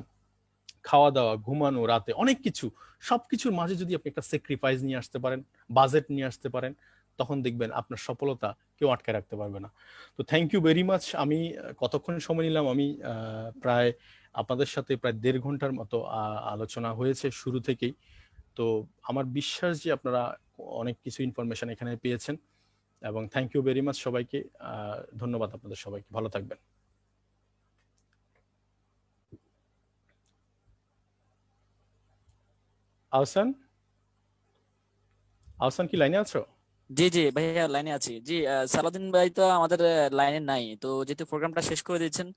খাওয়া দাওয়া, ঘুমানো, রাতে অনেক কিছু, সবকিছুর মাঝে যদি আপনি একটা স্যাক্রিফাইস নিয়ে আসতে পারেন, বাজেট নিয়ে আসতে পারেন, তখন দেখবেন আপনার সফলতা কেউ আটকে রাখতে পারবে না। তো থ্যাংক ইউ ভেরি মাচ। আমি কতক্ষণ সময় নিলাম? আমি প্রায় আপনাদের সাথে প্রায় 1.5 ঘন্টার মতো আলোচনা হয়েছে শুরু থেকেই। তো আমার বিশ্বাস যে আপনারা অনেক কিছু ইনফরমেশন এখানে পেয়েছেন, এবং থ্যাংক ইউ ভেরি মাচ সবাইকে। ধন্যবাদ আপনাদের সবাইকে, ভালো থাকবেন। আহসান, আহসান কি লাইনে আছো? জি জি ভাইয়া, লাইনে আছি। জি, সালাউদ্দিন ভাই তো আমাদের লাইনে নাই, তো যেহেতু প্রোগ্রামটা শেষ করে দিয়েছেন,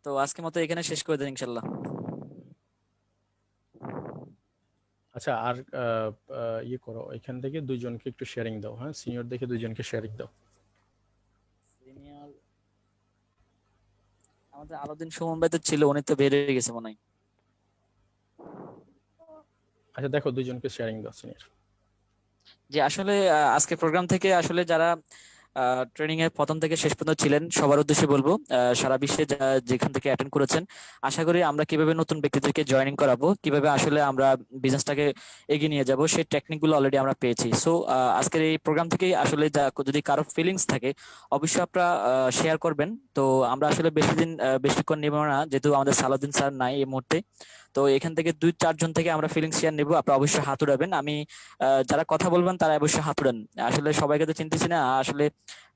তো আজকের মতো এখানে শেষ করে দেন ইনশাল্লাহ। আচ্ছা, আর ইয়ে করো, এখান থেকে 2জনকে একটু শেয়ারিং দাও। হ্যাঁ, সিনিয়র দেখে 2জনকে শেয়ারিং দাও। সিনিয়র আমাদের আলাউদ্দিন সুমন ভাই তো ছিল, উনি তো বের হয়ে গেছে মনে হয়। আচ্ছা দেখো, 2জনকে শেয়ারিং দাও সিনিয়র। যে আসলে আজকে প্রোগ্রাম থেকে আসলে যারা ট্রেনিং এর প্রথম থেকে শেষ পর্যন্ত ছিলেন, সবার উদ্দেশ্যে বলবো, সারা বিশ্বে যেখান থেকে অ্যাটেন্ড করেছেন, আশা করি আমরা কিভাবে নতুন ব্যক্তিদেরকে জয়েনিং করাবো, কিভাবে আসলে আমরা বিজনেসটাকে এগিয়ে নিয়ে যাব, সেই টেকনিক গুলো অলরেডি আমরা পেয়েছি। সো আজকের এই প্রোগ্রাম থেকে আসলে যদি কারো ফিলিংস থাকে, অবশ্যই আপনারা শেয়ার করবেন। তো আমরা আসলে বেশিক্ষণ নেব না, যেহেতু আমাদের সালাউদ্দিন স্যার নাই এই মুহূর্তে। তো এখান থেকে 2-4 জন থেকে আমরা ফিলিংস শেয়ার নেবো, আপনারা অবশ্যই হাত উঠাবেন। আমি যারা কথা বলবেন তারা অবশ্যই হাত উঠান। আসলে সবাইকে তো চিনতেছি না আসলে,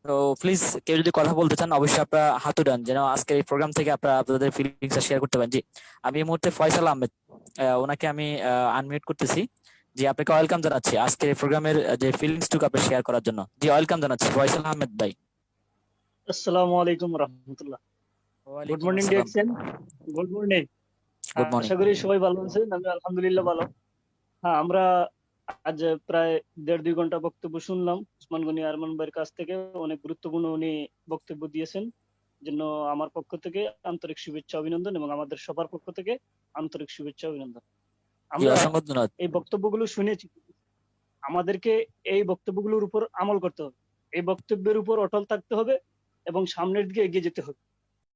তো প্লিজ কেউ যদি কথা বলতে চান অবশ্যই আপনারা হাত উঠান, যেন আজকের এই প্রোগ্রাম থেকে আপনারা আপনাদের ফিলিংস শেয়ার করতে পারেন। জি, আমি এই মুহূর্তে ফয়সাল আহমেদ, ওনাকে আমি আনমিউট করতেছি। জি, আপনাকে ওয়েলকাম জানাচ্ছি আজকের এই প্রোগ্রামের যে ফিলিংস টুকু আপনি শেয়ার করার জন্য। জি, ওয়েলকাম জানাচ্ছি ফয়সাল আহমেদ ভাই। আসসালামু আলাইকুম রহমতুল্লাহ। গুড ওয়ালাইকুম মর্নিং আসসালাম। DXN. Good morning. Good morning. আশা করি সবাই ভালো আছেন, আমি আলহামদুলিল্লাহ ভালো। হ্যাঁ, আমরা আজ প্রায় 1.5-2 ঘন্টা বক্তব্য শুনলাম উসমান গনি আরমান ভাইয়ের কাছ থেকে। অনেক গুরুত্বপূর্ণ উনি বক্তব্য দিয়েছেন, জন্য আমার পক্ষ থেকে আন্তরিক শুভেচ্ছা অভিনন্দন, এবং আমাদের সবার পক্ষ থেকে আন্তরিক শুভেচ্ছা অভিনন্দন। জি, আমরা অসংখ্য ধন্যবাদ। এই বক্তব্যগুলো শুনেছি, আমাদেরকে এই বক্তব্যগুলোর উপর আমল করতে হবে, এই বক্তব্যের উপর অটল থাকতে হবে এবং সামনের দিকে এগিয়ে যেতে হবে।